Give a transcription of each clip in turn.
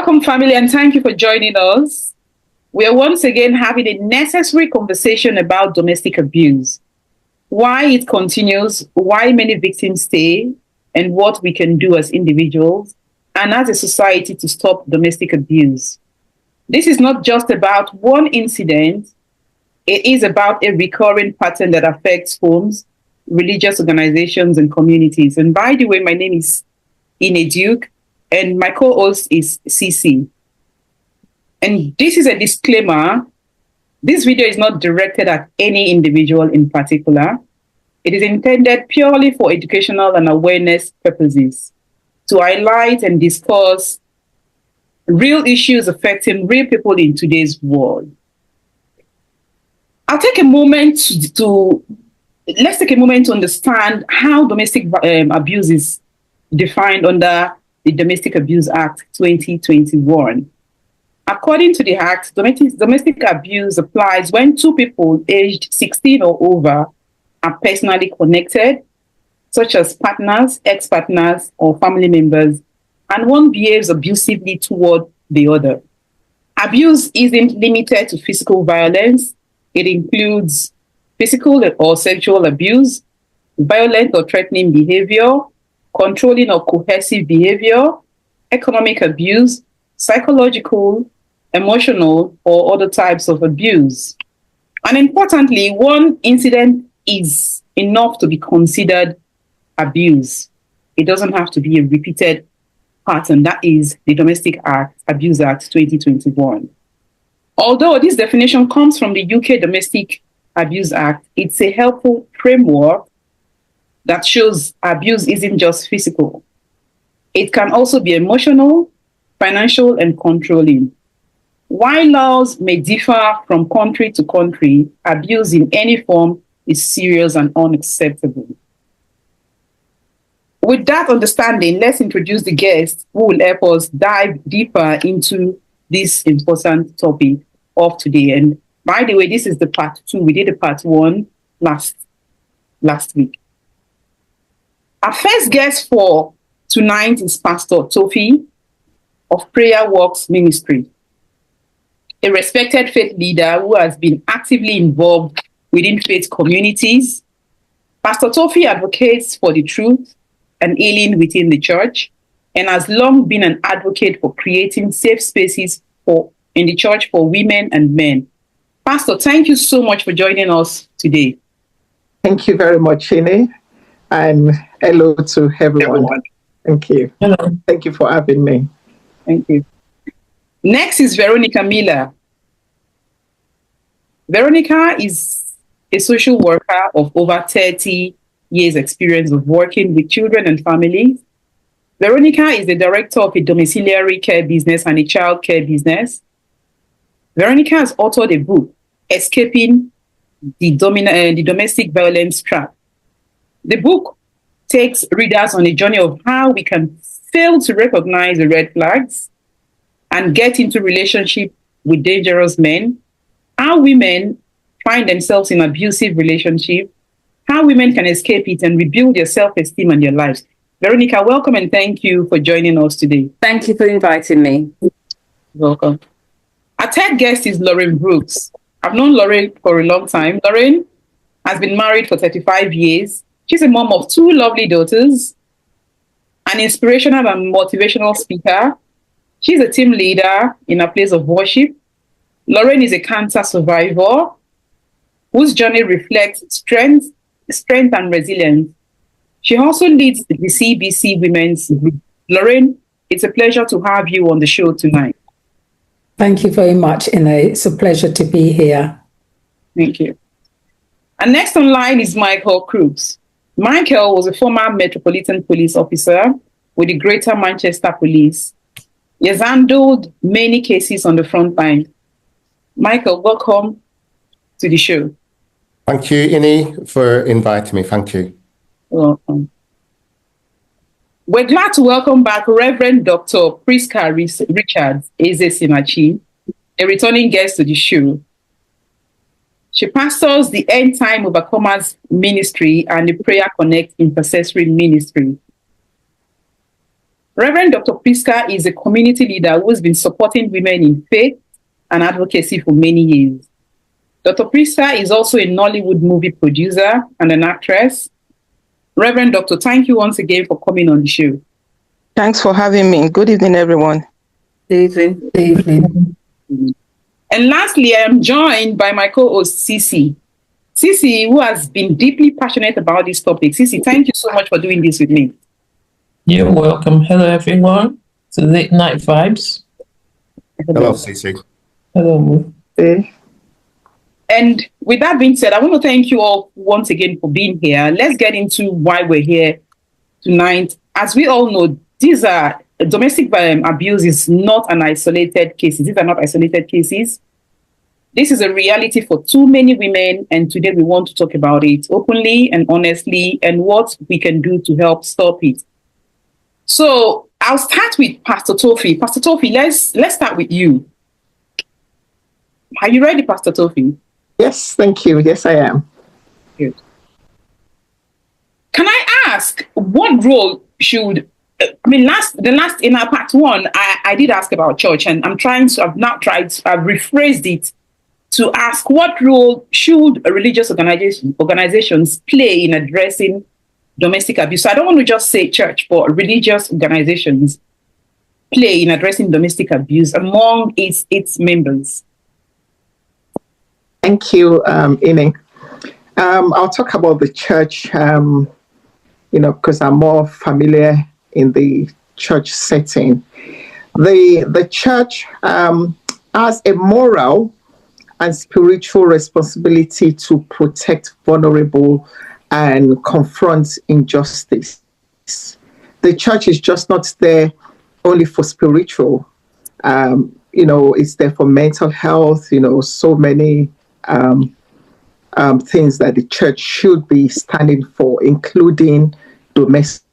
Welcome, family, and thank you for joining us. We are once again having a necessary conversation about domestic abuse, why it continues, why many victims stay, and what we can do as individuals and as a society to stop domestic abuse. This is not just about one incident, it is about a recurring pattern that affects homes, religious organizations, and communities. And by the way, my name is Ine Duke, and my co-host is CC. And this is a disclaimer. This video is not directed at any individual in particular. It is intended purely for educational and awareness purposes to highlight and discuss real issues affecting real people in today's world. Let's take a moment to understand how domestic abuse is defined under the Domestic Abuse Act 2021. According to the Act, domestic abuse applies when two people aged 16 or over are personally connected, such as partners, ex-partners, or family members, and one behaves abusively toward the other. Abuse isn't limited to physical violence. It includes physical or sexual abuse, violent or threatening behavior, controlling or coercive behavior, economic abuse, psychological, emotional, or other types of abuse. And importantly, one incident is enough to be considered abuse. It doesn't have to be a repeated pattern. That is the Domestic Abuse Act 2021. Although this definition comes from the UK Domestic Abuse Act, it's a helpful framework that shows abuse isn't just physical. It can also be emotional, financial, and controlling. While laws may differ from country to country, abuse in any form is serious and unacceptable. With that understanding, let's introduce the guest who will help us dive deeper into this important topic of today. And by the way, this is the part 2. We did the part 1 last week. Our first guest for tonight is Pastor Tofi of Prayer Works Ministry, a respected faith leader who has been actively involved within faith communities. Pastor Tofi advocates for the truth and healing within the church and has long been an advocate for creating safe spaces in the church for women and men. Pastor, thank you so much for joining us today. Thank you very much, Ine, and hello to everyone. Thank you. Hello. Thank you for having me. Thank you. Next is Veronica Miller. Veronica is a social worker of over 30 years experience of working with children and families. Veronica is the director of a domiciliary care business and a child care business. Veronica has authored a book, Escaping the Domestic Violence Trap. The book takes readers on a journey of how we can fail to recognize the red flags and get into relationship with dangerous men, how women find themselves in abusive relationship, how women can escape it and rebuild their self-esteem and their lives. Veronica, welcome and thank you for joining us today. Thank you for inviting me. Welcome. Our third guest is Lauren Brooks. I've known Lauren for a long time. Lauren has been married for 35 years. She's a mom of 2 lovely daughters, an inspirational and motivational speaker. She's a team leader in a place of worship. Lauren is a cancer survivor whose journey reflects strength and resilience. She also leads the CBC Women's Group. Lauren, it's a pleasure to have you on the show tonight. Thank you very much, Ine. It's a pleasure to be here. Thank you. And next on line is Michael Crooks. Michael was a former Metropolitan Police officer with the Greater Manchester Police. He has handled many cases on the front line. Michael, welcome to the show. Thank you, Ine, for inviting me. Thank you. Welcome. We're glad to welcome back Reverend Dr. Priska Richards Osinachi, a returning guest to the show. She pastors the End Time Overcomers Ministry and the Prayer Connect Intercessory Ministry. Reverend Dr. Priska is a community leader who has been supporting women in faith and advocacy for many years. Dr. Priska is also a Nollywood movie producer and an actress. Reverend Doctor, thank you once again for coming on the show. Thanks for having me. Good evening, everyone. Good evening. Good evening. And lastly, I am joined by my co-host, Sisi. Sisi, who has been deeply passionate about this topic. Sisi, thank you so much for doing this with me. You're welcome. Hello, everyone. To Late Night Vibes. Hello, Cece. Hello. Okay. And with that being said, I want to thank you all once again for being here. Let's get into why we're here tonight. As we all know, these are domestic abuse is not an isolated case. These are not isolated cases. This is a reality for too many women, and today we want to talk about it openly and honestly and what we can do to help stop it. So I'll start with Pastor Tofi. Pastor Tofi, let's start with you. Are you ready, Pastor Tofi? Yes, thank you. Yes, I am. Good. Can I ask what role should in our part one, I did ask about church, and I've rephrased it to ask what role should religious organizations play in addressing domestic abuse. So I don't want to just say church, but religious organizations play in addressing domestic abuse among its members. Thank you, Ine. I'll talk about the church, because I'm more familiar in the church setting. The church has a moral and spiritual responsibility to protect vulnerable and confront injustice. The church is just not there only for spiritual. It's there for mental health, so many things that the church should be standing for, including domestic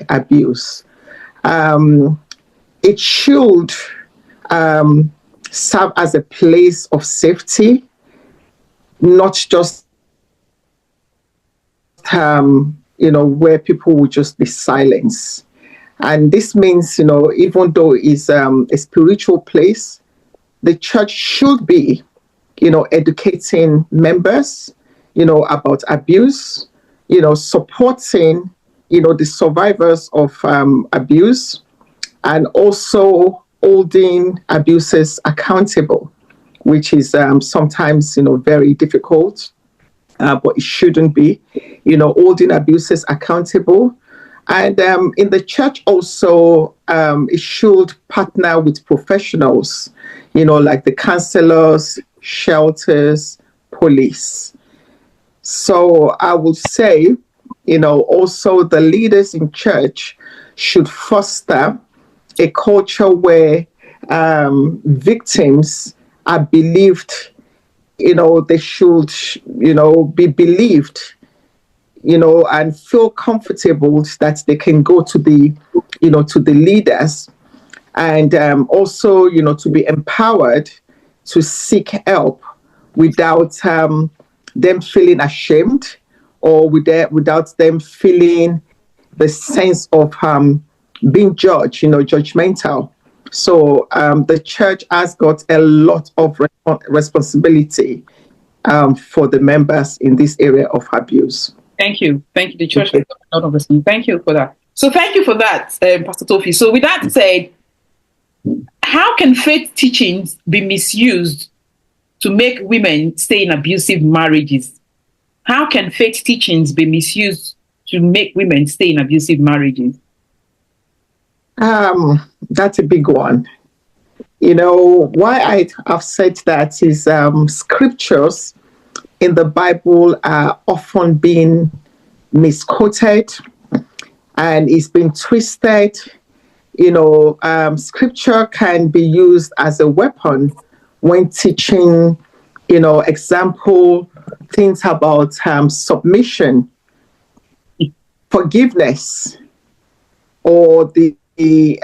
abuse. It should serve as a place of safety, not just where people will just be silenced. And this means, even though it's a spiritual place, the church should be, educating members, about abuse, supporting, the survivors of abuse, and also holding abusers accountable, which is sometimes, very difficult, but it shouldn't be, holding abusers accountable. And in the church also, it should partner with professionals, like the counselors, shelters, police. So I would say, also the leaders in church should foster a culture where victims are believed, they should, be believed, and feel comfortable that they can go to the, to the leaders, and also, to be empowered to seek help without them feeling ashamed, or without them feeling the sense of being judged, judgmental. So the church has got a lot of responsibility for the members in this area of abuse. Thank you. The church has got a lot of responsibility. Thank you for that. So thank you for that, Pastor Tofi. So with that said, how can faith teachings be misused to make women stay in abusive marriages? How can faith teachings be misused to make women stay in abusive marriages? That's a big one. Why I have said that is scriptures in the Bible are often being misquoted and it's been twisted. Scripture can be used as a weapon when teaching, example, things about submission, forgiveness, or in the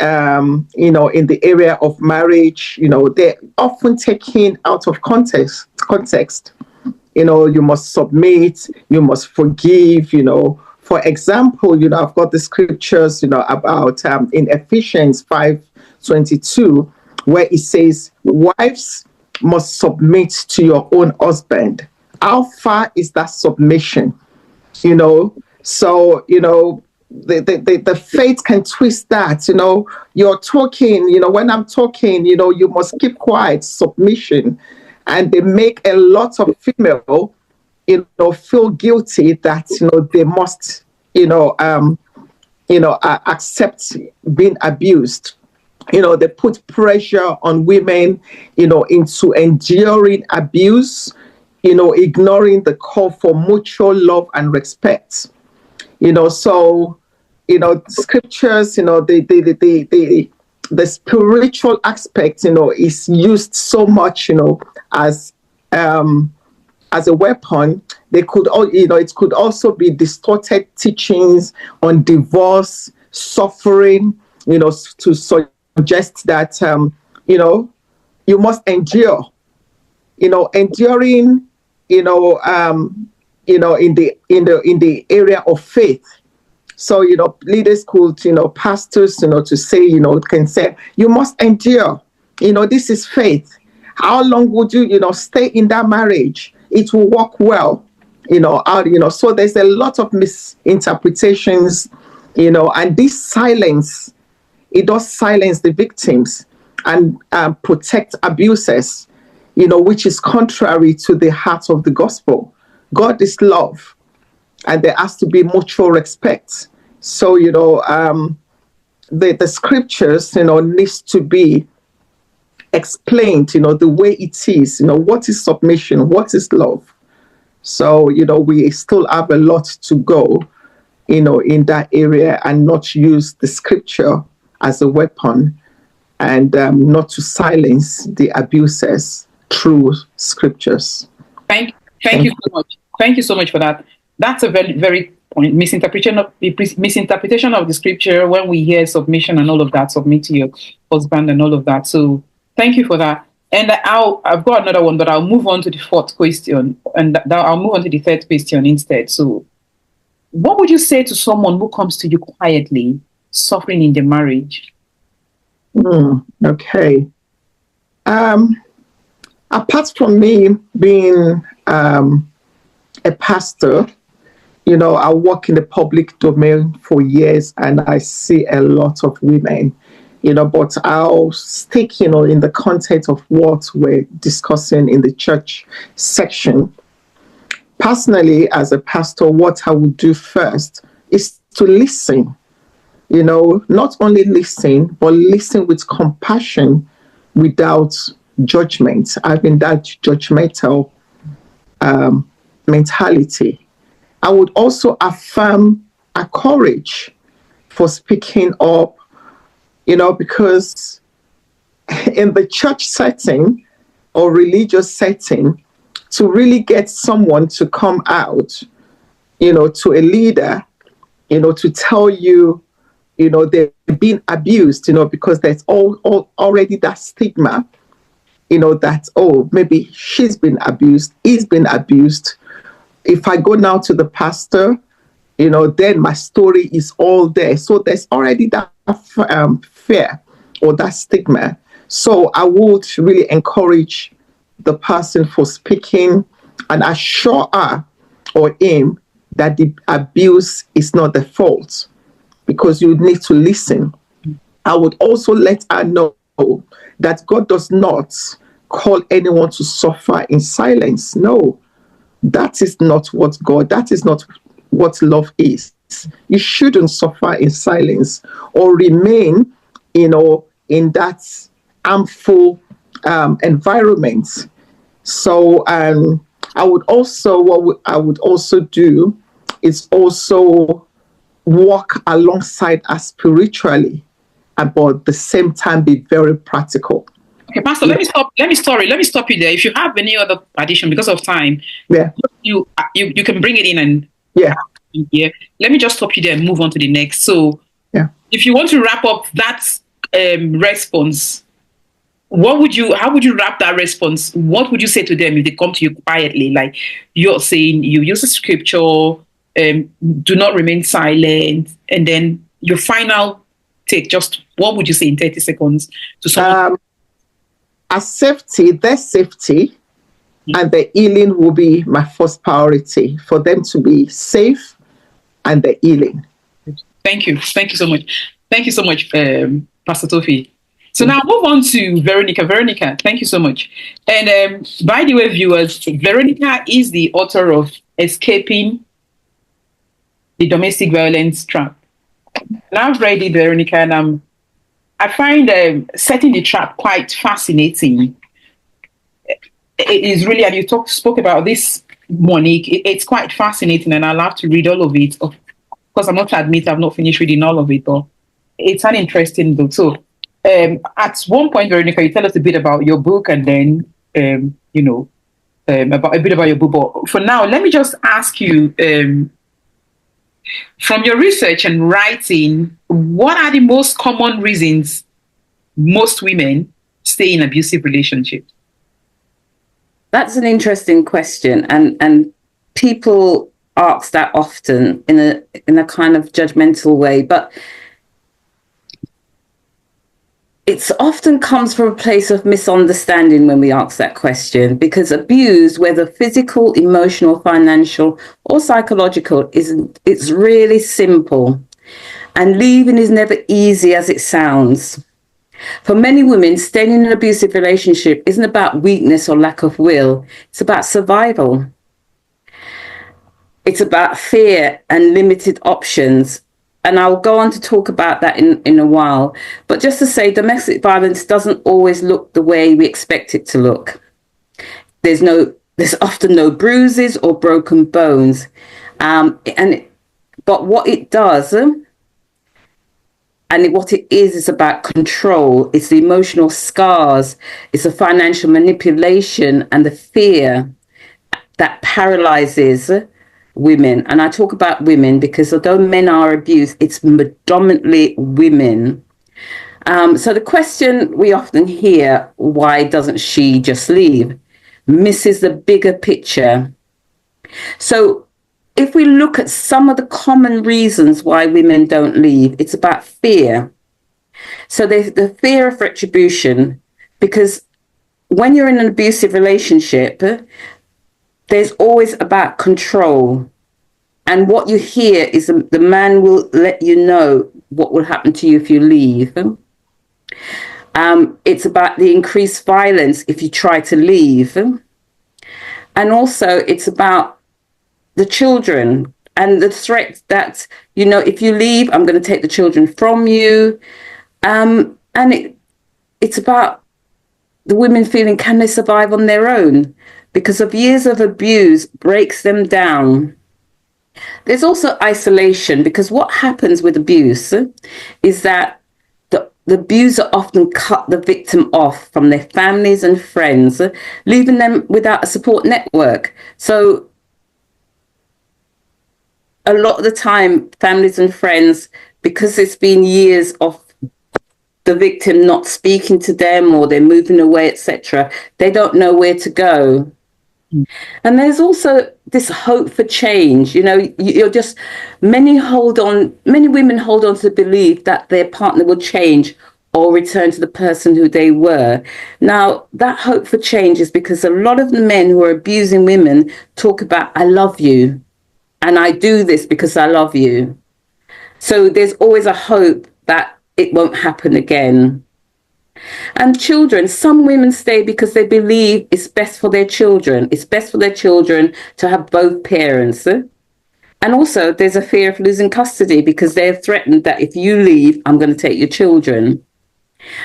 area of marriage, they're often taken out of context. You must submit, you must forgive, For example, I've got the scriptures, about in Ephesians 5:22, where it says, wives must submit to your own husband. How far is that submission? So, the faith can twist that, you're talking, when I'm talking, you must keep quiet, submission. And they make a lot of female, feel guilty that, they must, accept being abused. They put pressure on women, into enduring abuse, ignoring the call for mutual love and respect. So, scriptures, the spiritual aspect, is used so much, as a weapon. They could all, it could also be distorted teachings on divorce, suffering, to suggest that, you must endure, enduring, in the area of faith. So, leaders could, pastors, to say, can say, you must endure. This is faith. How long would you, stay in that marriage? It will work well, so there's a lot of misinterpretations, and this silence, it does silence the victims and protect abusers, which is contrary to the heart of the gospel. God is love, and there has to be mutual respect. So, the scriptures, needs to be explained, the way it is, what is submission, what is love. So, we still have a lot to go, in that area, and not use the scripture as a weapon, and not to silence the abusers through scriptures. Thank you so much. Thank you so much for that. That's a very, very point. Misinterpretation of the scripture when we hear submission and all of that, submit to your husband and all of that. So thank you for that. And I've got another one, but I'll move on to the fourth question, and I'll move on to the third question instead. So, what would you say to someone who comes to you quietly, suffering in their marriage? Okay. Apart from me being a pastor, I work in the public domain for years, and I see a lot of women, but I'll stick, in the context of what we're discussing in the church section. Personally, as a pastor, what I would do first is to listen, not only listen, but listen with compassion without judgment, having that judgmental mentality. I would also affirm a courage for speaking up, because in the church setting or religious setting, to really get someone to come out, to a leader, to tell you, they've been abused, because there's already that stigma, that, oh, maybe she's been abused, he's been abused. If I go now to the pastor, then my story is all there. So there's already that fear or that stigma. So I would really encourage the person for speaking and assure her or him that the abuse is not the fault, because you need to listen. I would also let her know that God does not call anyone to suffer in silence. No, that is not that is not what love is. You shouldn't suffer in silence or remain, in that harmful environment. So what I would also do is also walk alongside us spiritually, but at the same time be very practical. Okay, Pastor, let me stop you there. If you have any other addition, because of time, you can bring it in and let me just stop you there and move on to the next. So if you want to wrap up that response, how would you wrap that response? What would you say to them if they come to you quietly? Like you're saying, you use a scripture, do not remain silent, and then your final take, just what would you say in 30 seconds to someone? Their safety and their healing will be my first priority, for them to be safe and their healing. Thank you. Thank you so much. Thank you so much, Pastor Tofi. So now move on to Veronica. Veronica, thank you so much. And by the way, viewers, Veronica is the author of Escaping the Domestic Violence Trap. And I've read it, Veronica, and I find setting the trap quite fascinating. It is really, and you spoke about this, Monique. It's quite fascinating, and I'll have to read all of it. Of course, I must admit I've not finished reading all of it, but it's an interesting book. So, at one point, Veronica, you tell us a bit about your book, and then about a bit about your book. But for now, let me just ask you, from your research and writing, what are the most common reasons most women stay in abusive relationships? That's an interesting question, and people ask that often in a kind of judgmental way, but it often comes from a place of misunderstanding when we ask that question, because abuse, whether physical, emotional, financial, or psychological, it's really simple, and leaving is never easy as it sounds. For many women, staying in an abusive relationship isn't about weakness or lack of will. It's about survival. It's about fear and limited options. And I'll go on to talk about that in a while. But just to say, domestic violence doesn't always look the way we expect it to look. There's often no bruises or broken bones. But what it does, and what it is about control. It's the emotional scars. It's the financial manipulation and the fear that paralyzes women. And I talk about women because although men are abused, it's predominantly women. So the question we often hear, why doesn't she just leave, misses the bigger picture. So if we look at some of the common reasons why women don't leave, it's about fear. So there's the fear of retribution, because when you're in an abusive relationship, there's always about control. And what you hear is the man will let you know what will happen to you if you leave. It's about the increased violence if you try to leave. And also it's about the children and the threat that, if you leave, I'm going to take the children from you. And it's about the women feeling, can they survive on their own? Because of years of abuse breaks them down. There's also isolation, because what happens with abuse is that the abuser often cut the victim off from their families and friends, leaving them without a support network. So a lot of the time, families and friends, because it's been years of the victim not speaking to them or they're moving away, etc., they don't know where to go. And there's also this hope for change. Many women hold on to the belief that their partner will change or return to the person who they were. Now, that hope for change is because a lot of the men who are abusing women talk about, I love you, and I do this because I love you. So there's always a hope that it won't happen again. And children, some women stay because they believe it's best for their children. It's best for their children to have both parents. And also there's a fear of losing custody because they're threatened that if you leave, I'm going to take your children.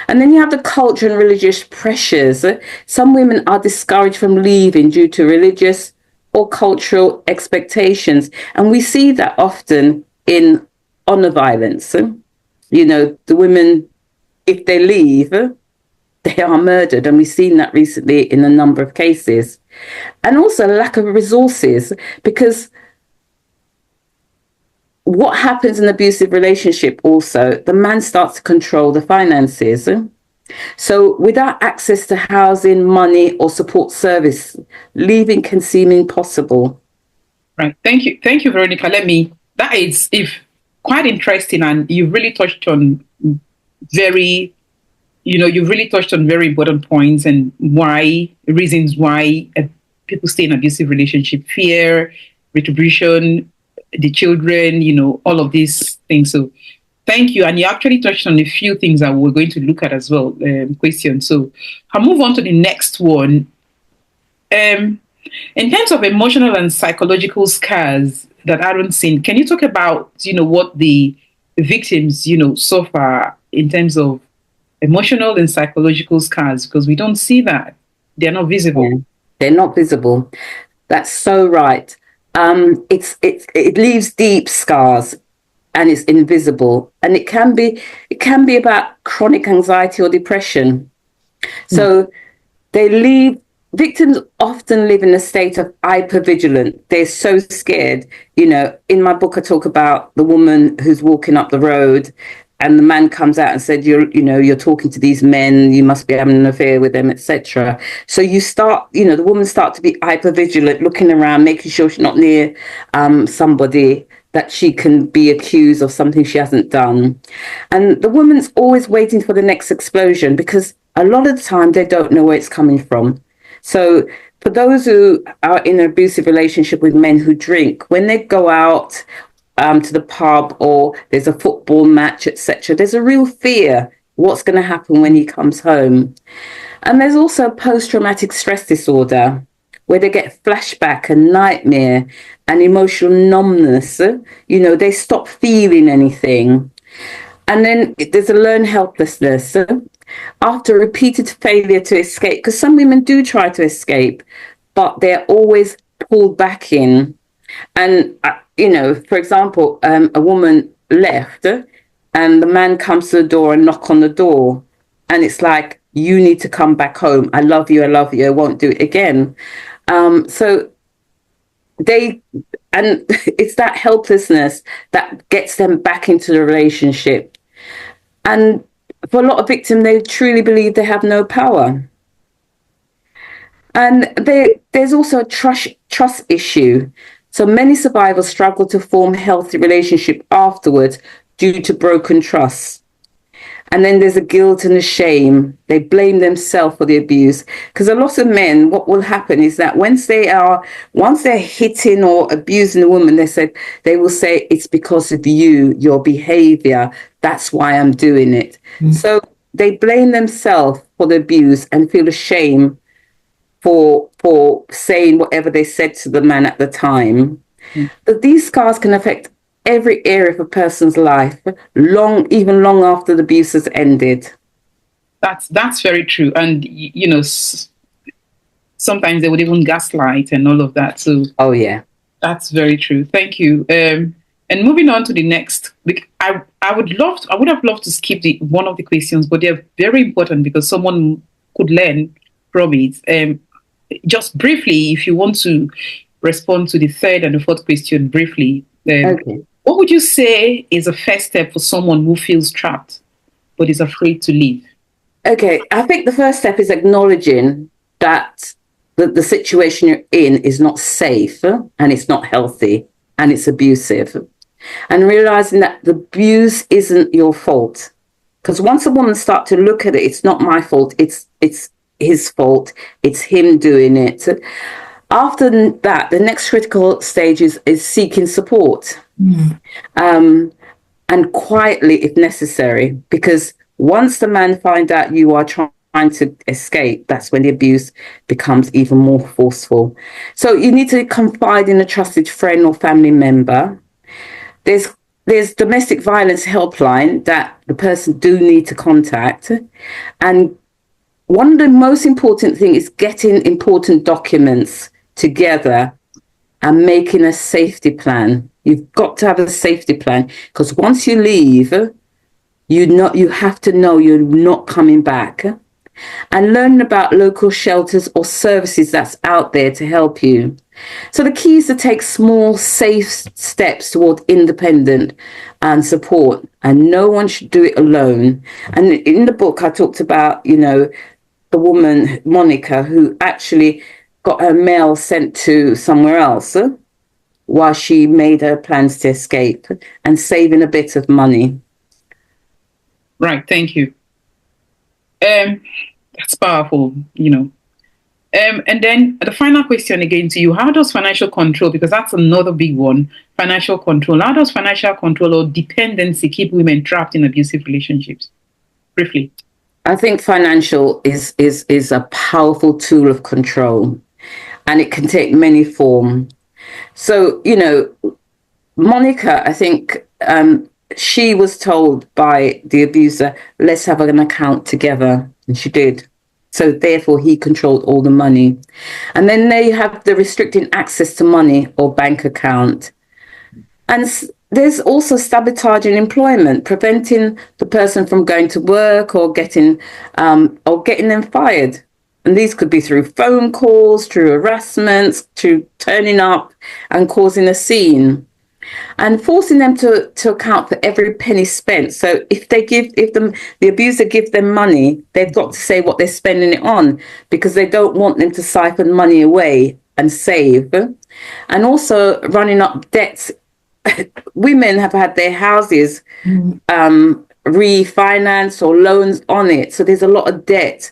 And then you have the culture and religious pressures. Some women are discouraged from leaving due to religious or cultural expectations. And we see that often in honor violence. The women, if they leave, they are murdered. And we've seen that recently in a number of cases. And also lack of resources, because what happens in an abusive relationship also, the man starts to control the finances. So without access to housing, money or support service, leaving can seem impossible. Right. Thank you, Veronica. That is if quite interesting, and you really touched on very, you've really touched on very important points and reasons why people stay in abusive relationship: fear, retribution, the children, all of these things. So thank you. And you actually touched on a few things that we're going to look at as well, question. So I'll move on to the next one. In terms of emotional and psychological scars that Aaron seen, can you talk about, what the victims, suffer in terms of emotional and psychological scars? Because we don't see that. They're not visible. Yeah, they're not visible. That's so right. It leaves deep scars and it's invisible, and it can be about chronic anxiety or depression. So victims often live in a state of hypervigilant. They're so scared. In my book, I talk about the woman who's walking up the road and the man comes out and said, you're talking to these men, you must be having an affair with them, etc. So the woman starts to be hypervigilant, looking around, making sure she's not near somebody that she can be accused of something she hasn't done. And the woman's always waiting for the next explosion, because a lot of the time they don't know where it's coming from. So for those who are in an abusive relationship with men who drink, when they go out to the pub or there's a football match, etc., there's a real fear what's going to happen when he comes home. And there's also post-traumatic stress disorder, where they get flashback and nightmare and emotional numbness. They stop feeling anything. And then there's a learned helplessness after repeated failure to escape, because some women do try to escape, but they're always pulled back in. And, for example, a woman left and the man comes to the door and knock on the door. And it's like, you need to come back home. I love you. I won't do it again. So it's that helplessness that gets them back into the relationship. And for a lot of victims, they truly believe they have no power. And there's also a trust issue. So many survivors struggle to form healthy relationship afterwards due to broken trust. And then there's a guilt and a shame. They blame themselves for the abuse. Because a lot of men, what will happen is that once they're hitting or abusing a woman, they will say, it's because of you, your behavior. That's why I'm doing it. Mm. So they blame themselves for the abuse and feel ashamed for saying whatever they said to the man at the time. Mm. But these scars can affect every area of a person's life, even long after the abuse has ended. That's very true. And, sometimes they would even gaslight and all of that. So, oh, yeah. That's very true. Thank you. And moving on to the next, I would have loved to skip one of the questions, but they're very important because someone could learn from it. Just briefly, if you want to respond to the third and the fourth question briefly. Okay. What would you say is a first step for someone who feels trapped but is afraid to leave? Okay, I think the first step is acknowledging that the situation you're in is not safe and it's not healthy and it's abusive. And realizing that the abuse isn't your fault. Because once a woman starts to look at it, it's not my fault, it's his fault, it's him doing it. After that, the next critical stage is seeking support. Mm. And quietly if necessary, because once the man finds out you are trying to escape, that's when the abuse becomes even more forceful. So you need to confide in a trusted friend or family member. There's domestic violence helpline that the person do need to contact. And one of the most important things is getting important documents together and making a safety plan. You've got to have a safety plan, because once you leave, you have to know you're not coming back. And learn about local shelters or services that's out there to help you. So the key is to take small, safe steps toward independent and support. And no one should do it alone. And in the book, I talked about, the woman, Monica, who actually got her mail sent to somewhere else. while she made her plans to escape and saving a bit of money. Right, thank you. That's powerful, And then the final question again to you, how does financial control, because that's another big one, financial control, how does financial control or dependency keep women trapped in abusive relationships? Briefly. I think financial is a powerful tool of control, and it can take many forms. So, Monica, I think she was told by the abuser, let's have an account together. And she did. So therefore, he controlled all the money. And then they have the restricting access to money or bank account. And there's also sabotaging employment, preventing the person from going to work or getting them fired. And these could be through phone calls, through harassments, through turning up and causing a scene, and forcing them to account for every penny spent. So if the abuser gives them money, they've got to say what they're spending it on, because they don't want them to siphon money away and save. And also running up debts. Women have had their houses refinanced or loans on it. So there's a lot of debt,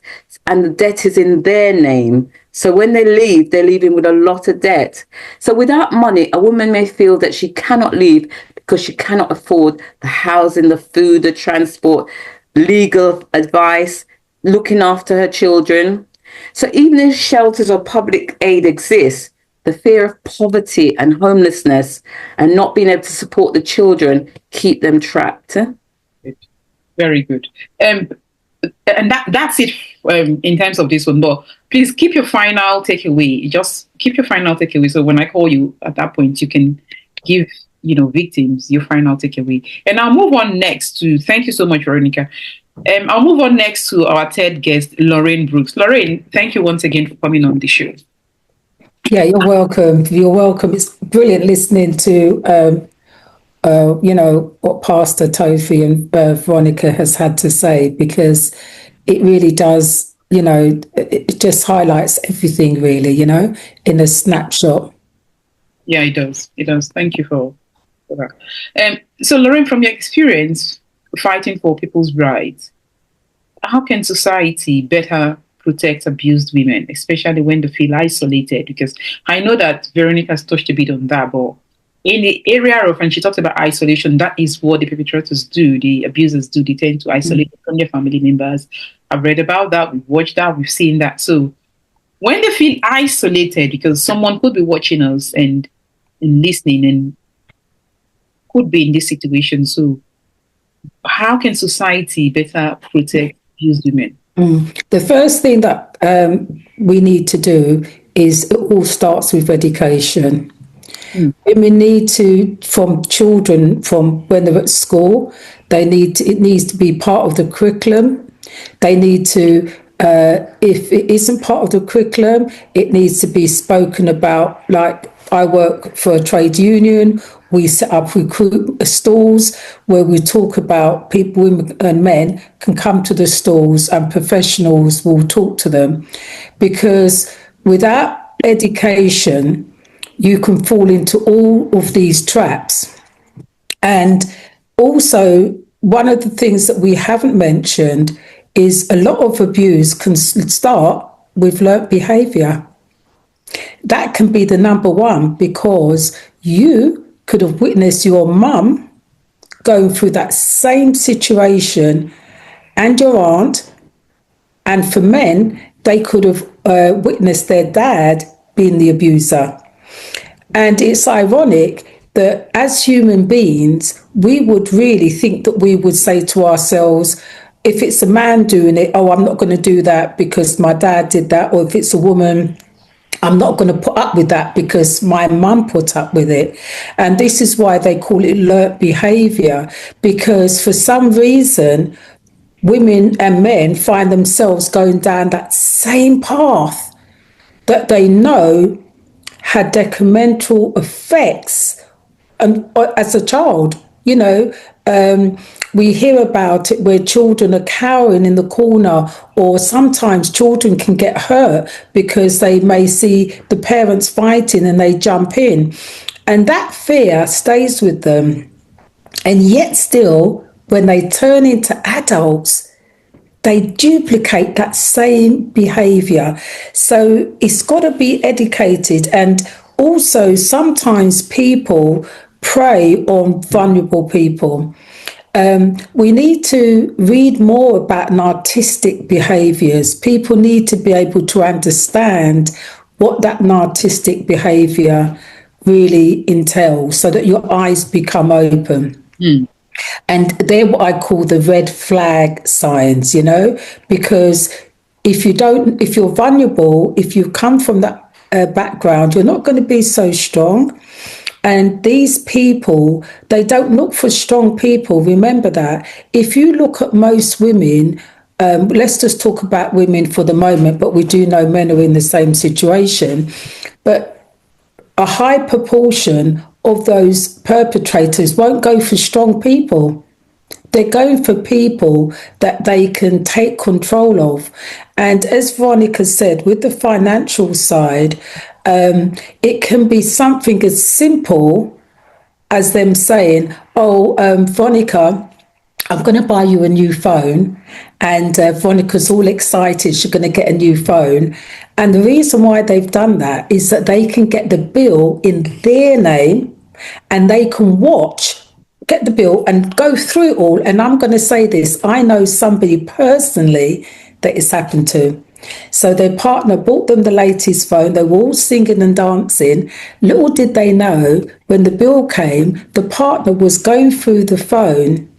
and the debt is in their name. So when they leave, they're leaving with a lot of debt. So without money, a woman may feel that she cannot leave because she cannot afford the housing, the food, the transport, legal advice, looking after her children. So even if shelters or public aid exist, the fear of poverty and homelessness and not being able to support the children keep them trapped. Very good. And that's it in terms of this one. But please keep your final takeaway. Just keep your final takeaway. So when I call you at that point, you can give victims your final takeaway. And I'll move on next to. Thank you so much, Veronica. I'll move on next to our third guest, Lorraine Brooks. Lorraine, thank you once again for coming on the show. Yeah, you're welcome. You're welcome. It's brilliant listening to what Pastor Tofi and Veronica has had to say, because it really does, it just highlights everything really, in a snapshot. Yeah, it does. It does. Thank you for that. So, Lorraine, from your experience fighting for people's rights, how can society better protect abused women, especially when they feel isolated? Because I know that Veronica has touched a bit on that, but in the area of, and she talks about isolation, that is what the perpetrators do, the abusers do. They tend to isolate from their family members. I've read about that, we've watched that, we've seen that. So when they feel isolated, because someone could be watching us and listening and could be in this situation, so how can society better protect abused women? The first thing that we need to do is, it all starts with education. Women need to, from children, from when they're at school, it needs to be part of the curriculum. They need to, if it isn't part of the curriculum, it needs to be spoken about. Like, I work for a trade union. We set up recruit stalls where we talk about people, women and men can come to the stalls and professionals will talk to them. Because without education, you can fall into all of these traps. And also, one of the things that we haven't mentioned is a lot of abuse can start with learnt behaviour. That can be the number one, because you could have witnessed your mum going through that same situation, and your aunt. And for men, they could have witnessed their dad being the abuser. And it's ironic that as human beings, we would really think that we would say to ourselves, if it's a man doing it, oh, I'm not going to do that because my dad did that. Or if it's a woman, I'm not going to put up with that because my mum put up with it. And this is why they call it learnt behaviour, because for some reason, women and men find themselves going down that same path that they know had detrimental effects as a child. We hear about it where children are cowering in the corner, or sometimes children can get hurt because they may see the parents fighting and they jump in. And that fear stays with them. And yet still, when they turn into adults, they duplicate that same behavior. So it's got to be educated. And also, sometimes people prey on vulnerable people. We need to read more about narcissistic behaviors. People need to be able to understand what that narcissistic behavior really entails so that your eyes become open. And they're what I call the red flag signs, because if you're vulnerable, if you come from that background, you're not going to be so strong. And these people, they don't look for strong people. Remember that. If you look at most women, let's just talk about women for the moment, but we do know men are in the same situation. But a high proportion of those perpetrators won't go for strong people. They're going for people that they can take control of. And as Veronica said, with the financial side, it can be something as simple as them saying, Veronica, I'm going to buy you a new phone. And Veronica's all excited. She's going to get a new phone. And the reason why they've done that is that they can get the bill in their name and they can get the bill and go through it all. And I'm going to say this, I know somebody personally that it's happened to. So their partner bought them the latest phone. They were all singing and dancing. Little did they know, when the bill came, the partner was going through the phone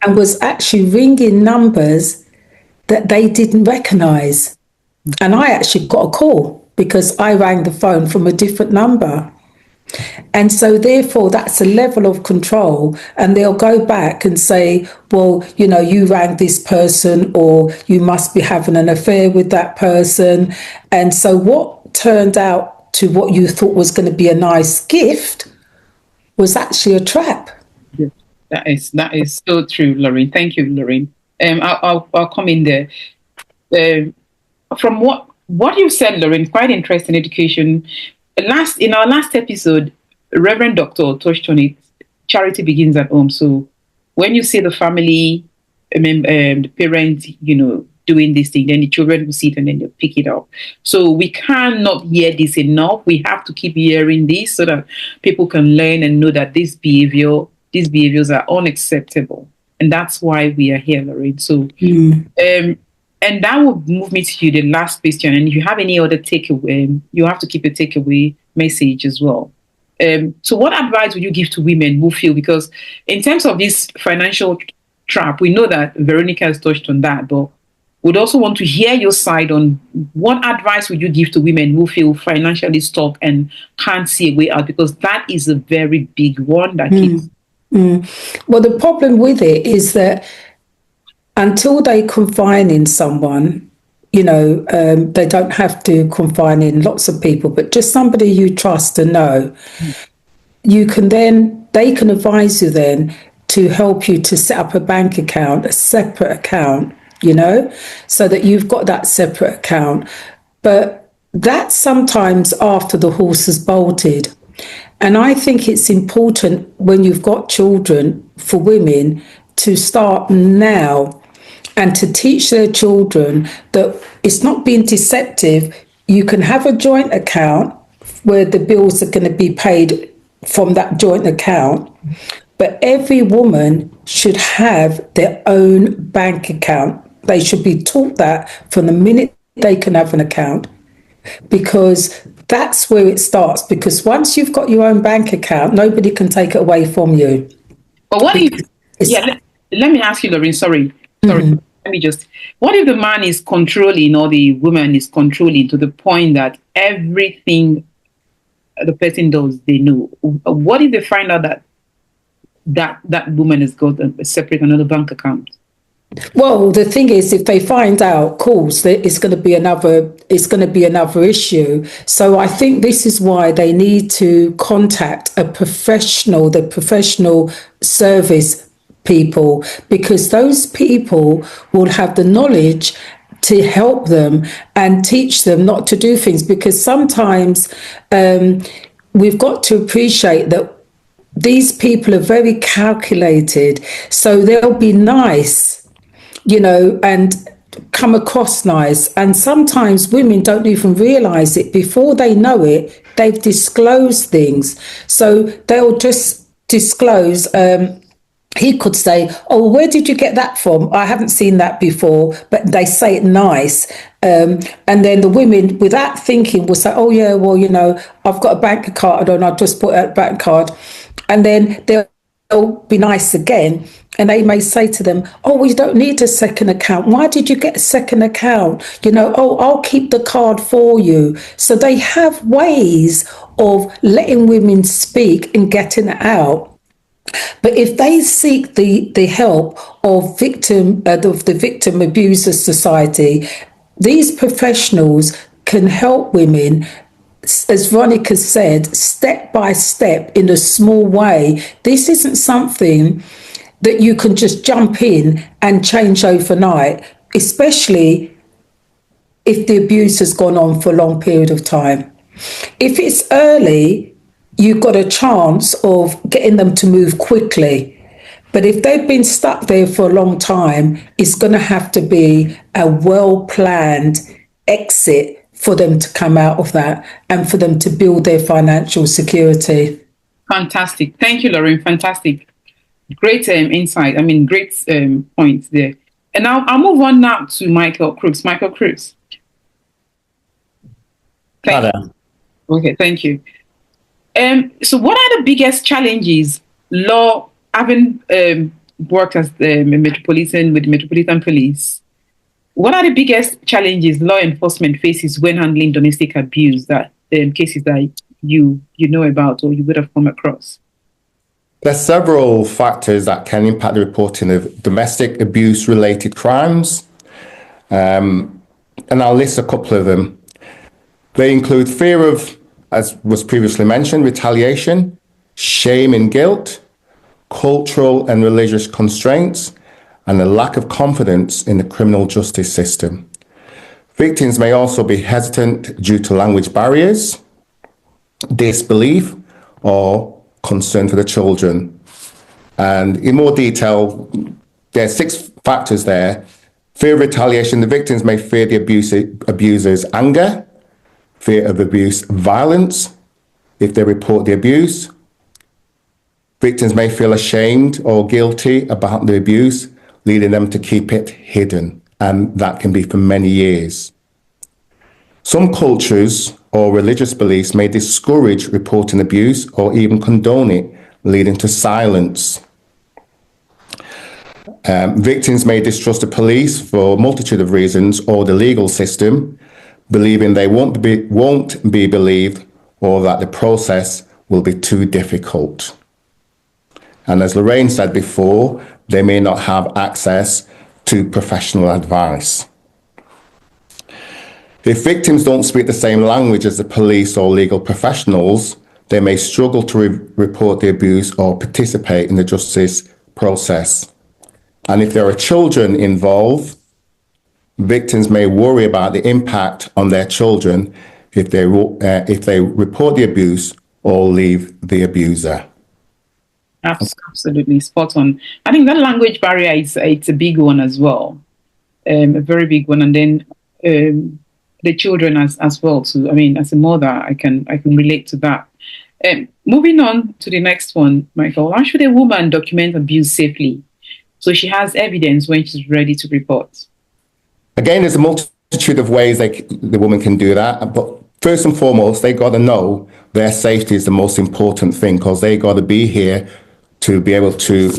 and was actually ringing numbers that they didn't recognise. And I actually got a call because I rang the phone from a different number. And so therefore, that's a level of control. And they'll go back and say, well, you rang this person, or you must be having an affair with that person. And so what turned out to what you thought was going to be a nice gift was actually a trap. Yeah, that is so true, Lorraine. Thank you, Lorraine. I'll come in there. From what you said, Lorraine, quite interesting education. In our last episode, Reverend Doctor touched on it. Charity begins at home. So when you see the family, the parents, doing this thing, then the children will see it and then they'll pick it up. So we cannot hear this enough. We have to keep hearing this so that people can learn and know that these behaviors are unacceptable. And that's why we are here, Lorraine. So, and that will move me to you, the last question. And if you have any other takeaway, you have to keep a takeaway message as well. So what advice would you give to women who feel, because in terms of this financial trap, we know that Veronica has touched on that, but would also want to hear your side on what advice would you give to women who feel financially stuck and can't see a way out, because that is a very big one that keeps. Well, the problem with it is that until they confine in someone, they don't have to confine in lots of people, but just somebody you trust and know, they can advise you then to help you to set up a bank account, a separate account, so that you've got that separate account. But that's sometimes after the horse has bolted. And I think it's important when you've got children, for women to start now and to teach their children that it's not being deceptive. You can have a joint account where the bills are going to be paid from that joint account, but every woman should have their own bank account. They should be taught that from the minute they can have an account, because that's where it starts. Because once you've got your own bank account, nobody can take it away from you. But what if, let me ask you, Lorraine, sorry. What if the man is controlling or the woman is controlling to the point that everything the person does, they know? What if they find out that woman has got a separate another bank account? Well, the thing is, if they find out, of course, it's going to be another issue. So I think this is why they need to contact the professional service people, because those people will have the knowledge to help them and teach them not to do things. Because sometimes we've got to appreciate that these people are very calculated, so they'll be nice, and come across nice. And sometimes women don't even realize it. Before they know it, they've disclosed things. So they'll just disclose. He could say, "Oh, where did you get that from? I haven't seen that before," but they say it nice. And then the women, without thinking, will say, "Oh, yeah, well, I've got a bank card and I'll just put out a bank card." And then they'll be nice again. And they may say to them, "Oh, well, you don't need a second account. Why did you get a second account? Oh, I'll keep the card for you." So they have ways of letting women speak and getting it out. But if they seek the help of the Victim Abuser Society, these professionals can help women, as Veronica said, step by step in a small way. This isn't something that you can just jump in and change overnight, especially if the abuse has gone on for a long period of time. If it's early, you've got a chance of getting them to move quickly. But if they've been stuck there for a long time, it's going to have to be a well-planned exit for them to come out of that and for them to build their financial security. Fantastic. Thank you, Lorraine. Fantastic. Great insight. Great points there. And I'll move on now to Michael Crooks. Michael Crooks. Okay, thank you. So what are the biggest challenges law, having worked as the Metropolitan with the Metropolitan Police, what are the biggest challenges law enforcement faces when handling domestic abuse, that cases that you know about or you would have come across? There's several factors that can impact the reporting of domestic abuse related crimes. And I'll list a couple of them. They include fear of, as was previously mentioned, retaliation, shame and guilt, cultural and religious constraints, and a lack of confidence in the criminal justice system. Victims may also be hesitant due to language barriers, disbelief, or concern for the children. And in more detail, there are 6 factors there. Fear of retaliation. The victims may fear the abuser's anger, fear of abuse, violence, if they report the abuse. Victims may feel ashamed or guilty about the abuse, leading them to keep it hidden, and that can be for many years. Some cultures or religious beliefs may discourage reporting abuse or even condone it, leading to silence. Victims may distrust the police for a multitude of reasons, or the legal system, believing they won't be believed, or that the process will be too difficult. And as Lorraine said before, they may not have access to professional advice. If victims don't speak the same language as the police or legal professionals, they may struggle to report the abuse or participate in the justice process. And if there are children involved, victims may worry about the impact on their children if they report the abuse or leave the abuser. Absolutely spot on. I think that language barrier it's a big one as well, a very big one. And then the children as well too. As a mother, I can relate to that. Moving on to the next one, Michael. How should a woman document abuse safely so she has evidence when she's ready to report? Again, there's a multitude of ways the woman can do that, but first and foremost, they got to know their safety is the most important thing, because they got to be here to be able to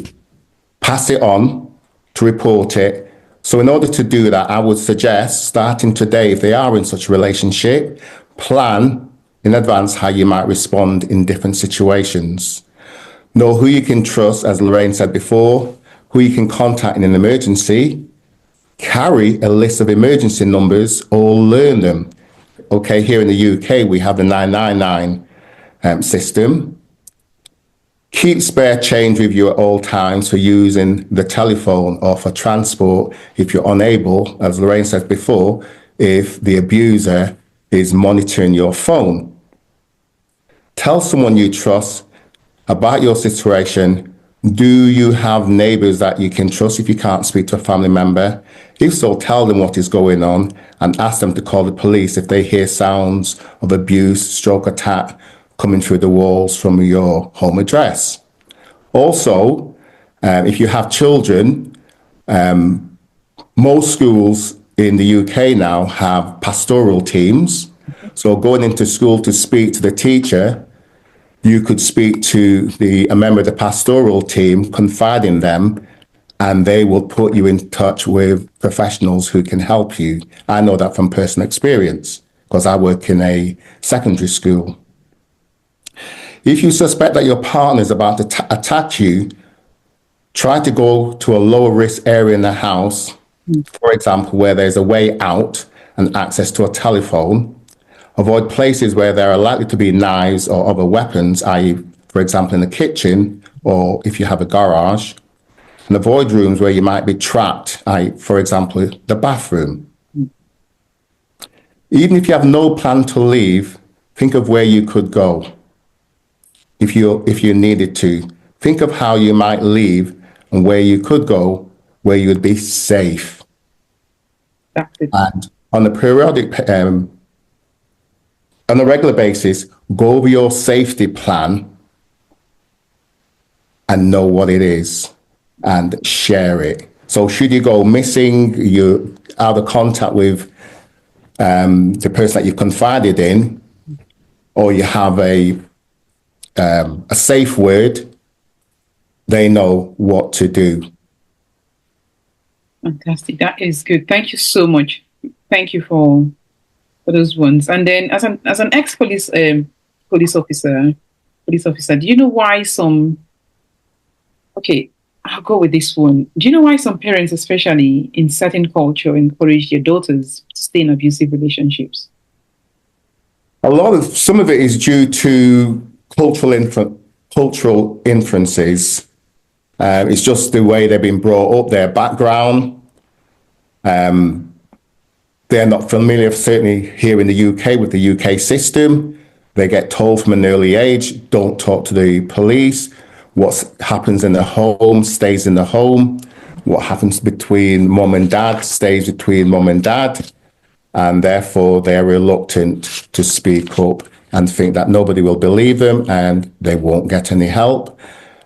pass it on, to report it. So in order to do that, I would suggest starting today, if they are in such a relationship, plan in advance how you might respond in different situations. Know who you can trust, as Lorraine said before, who you can contact in an emergency. Carry a list of emergency numbers or learn them. Okay, here in the UK, we have the 999 system. Keep spare change with you at all times for using the telephone or for transport if you're unable, as Lorraine said before, if the abuser is monitoring your phone. Tell someone you trust about your situation. Do you have neighbors that you can trust if you can't speak to a family member? If so, tell them what is going on and ask them to call the police if they hear sounds of abuse, stroke attack coming through the walls from your home address. Also, if you have children, most schools in the UK now have pastoral teams. So going into school to speak to the teacher, you could speak to a member of the pastoral team, confide in them, and they will put you in touch with professionals who can help you. I know that from personal experience because I work in a secondary school. If you suspect that your partner is about to attack you, try to go to a lower risk area in the house, for example, where there's a way out and access to a telephone. Avoid places where there are likely to be knives or other weapons, i.e., for example, in the kitchen or if you have a garage. And avoid rooms where you might be trapped, i.e., for example, the bathroom. Even if you have no plan to leave, think of where you could go. If you needed to, think of how you might leave and where you could go, where you would be safe. And on a regular basis, go over your safety plan and know what it is and share it. So should you go missing, you're out of contact with the person that you confided in, or you have a safe word, they know what to do. Fantastic. That is good. Thank you so much. Thank you for those ones. And then, as an ex-police police officer, do you know why some? Okay, I'll go with this one. Do you know why some parents, especially in certain culture, encourage their daughters to stay in abusive relationships? Some of it is due to cultural inferences. It's just the way they've been brought up, their background. They're not familiar, certainly here in the UK, with the UK system. They get told from an early age, don't talk to the police. What happens in the home stays in the home. What happens between mom and dad stays between mom and dad. And therefore, they're reluctant to speak up and think that nobody will believe them and they won't get any help.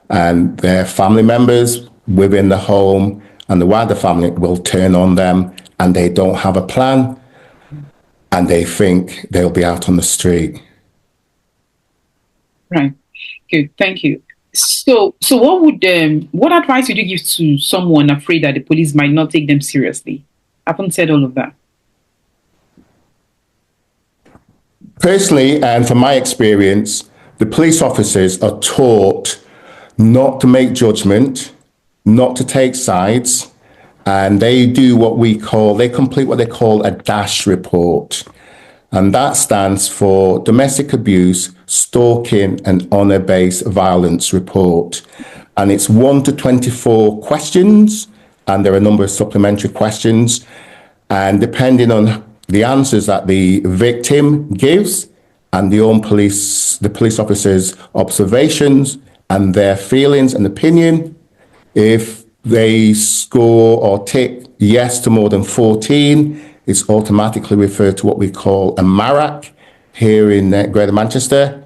And their family members within the home and the wider family will turn on them, and they don't have a plan, and they think they'll be out on the street. Right. Good. Thank you. So what advice would you give to someone afraid that the police might not take them seriously? I haven't said all of that. Personally, and from my experience, the police officers are taught not to make judgment, not to take sides, and they complete what they call a DASH report. And that stands for Domestic Abuse, Stalking and Honour-Based Violence Report. And it's 1 to 24 questions, and there are a number of supplementary questions. And depending on the answers that the victim gives and the police officer's observations and their feelings and opinion, if they score or tick yes to more than 14, it's automatically referred to what we call a MARAC here in Greater Manchester,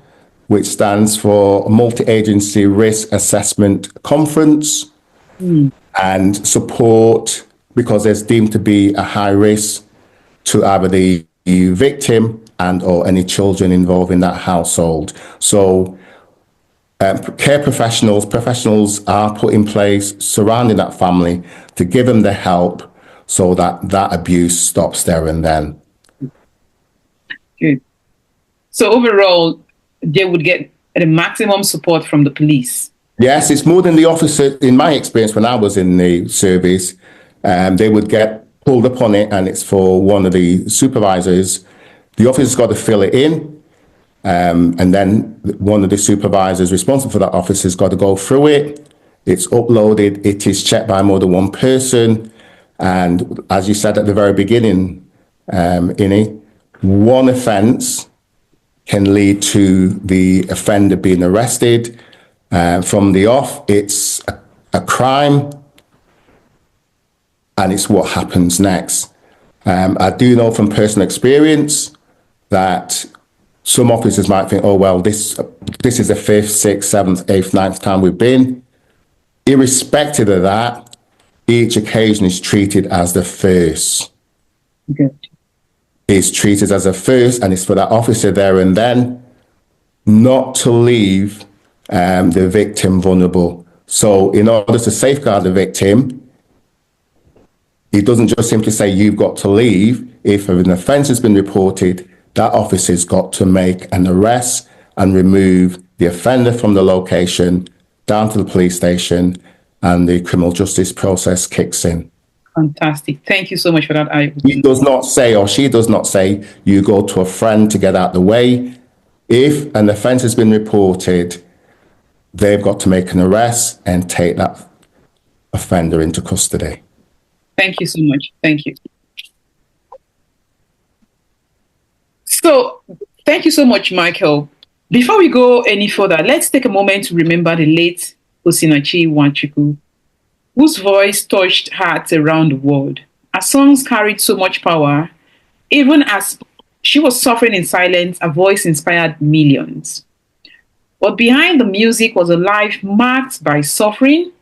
which stands for Multi-Agency Risk Assessment Conference, and support because there's deemed to be a high risk to either the victim and or any children involved in that household. So care professionals are put in place surrounding that family to give them the help so that abuse stops there and then. Good. So overall, they would get the maximum support from the police. Yes, it's more than the officer. In my experience, when I was in the service, they would get pulled up on it, and it's for one of the supervisors. The officer's got to fill it in, and then one of the supervisors responsible for that officer's got to go through it. It's uploaded. It is checked by more than one person. And as you said at the very beginning, Innie, one offence can lead to the offender being arrested. From the off, it's a crime, and it's what happens next. I do know from personal experience that some officers might think, oh, well, this is the 5th, 6th, 7th, 8th, 9th time we've been. Irrespective of that, each occasion is treated as the first. Good. It's treated as a first, and it's for that officer there and then not to leave the victim vulnerable. So in order to safeguard the victim, it doesn't just simply say you've got to leave. If an offence has been reported, that officer's got to make an arrest and remove the offender from the location down to the police station, and the criminal justice process kicks in. Fantastic. Thank you so much for that. He does not say, or she does not say, you go to a friend to get out the way. If an offence has been reported, they've got to make an arrest and take that offender into custody. Thank you so much. Thank you. So, thank you so much, Michael. Before we go any further, let's take a moment to remember the late Osinachi Nwachukwu, whose voice touched hearts around the world. Her songs carried so much power. Even as she was suffering in silence, her voice inspired millions. But behind the music was a life marked by suffering.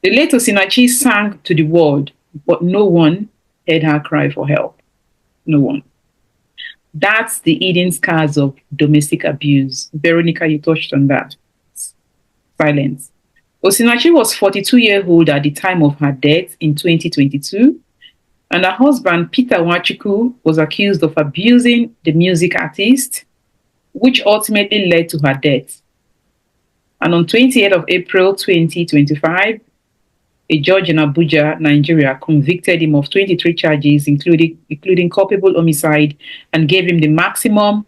The late Osinachi sang to the world, but no one heard her cry for help. No one. That's the hidden scars of domestic abuse. Veronica, you touched on that. Silence. Osinachi was 42 years old at the time of her death in 2022, and her husband, Peter Nwachukwu, was accused of abusing the music artist, which ultimately led to her death. And on 28th of April 2025, a judge in Abuja, Nigeria, convicted him of 23 charges, including culpable homicide, and gave him the maximum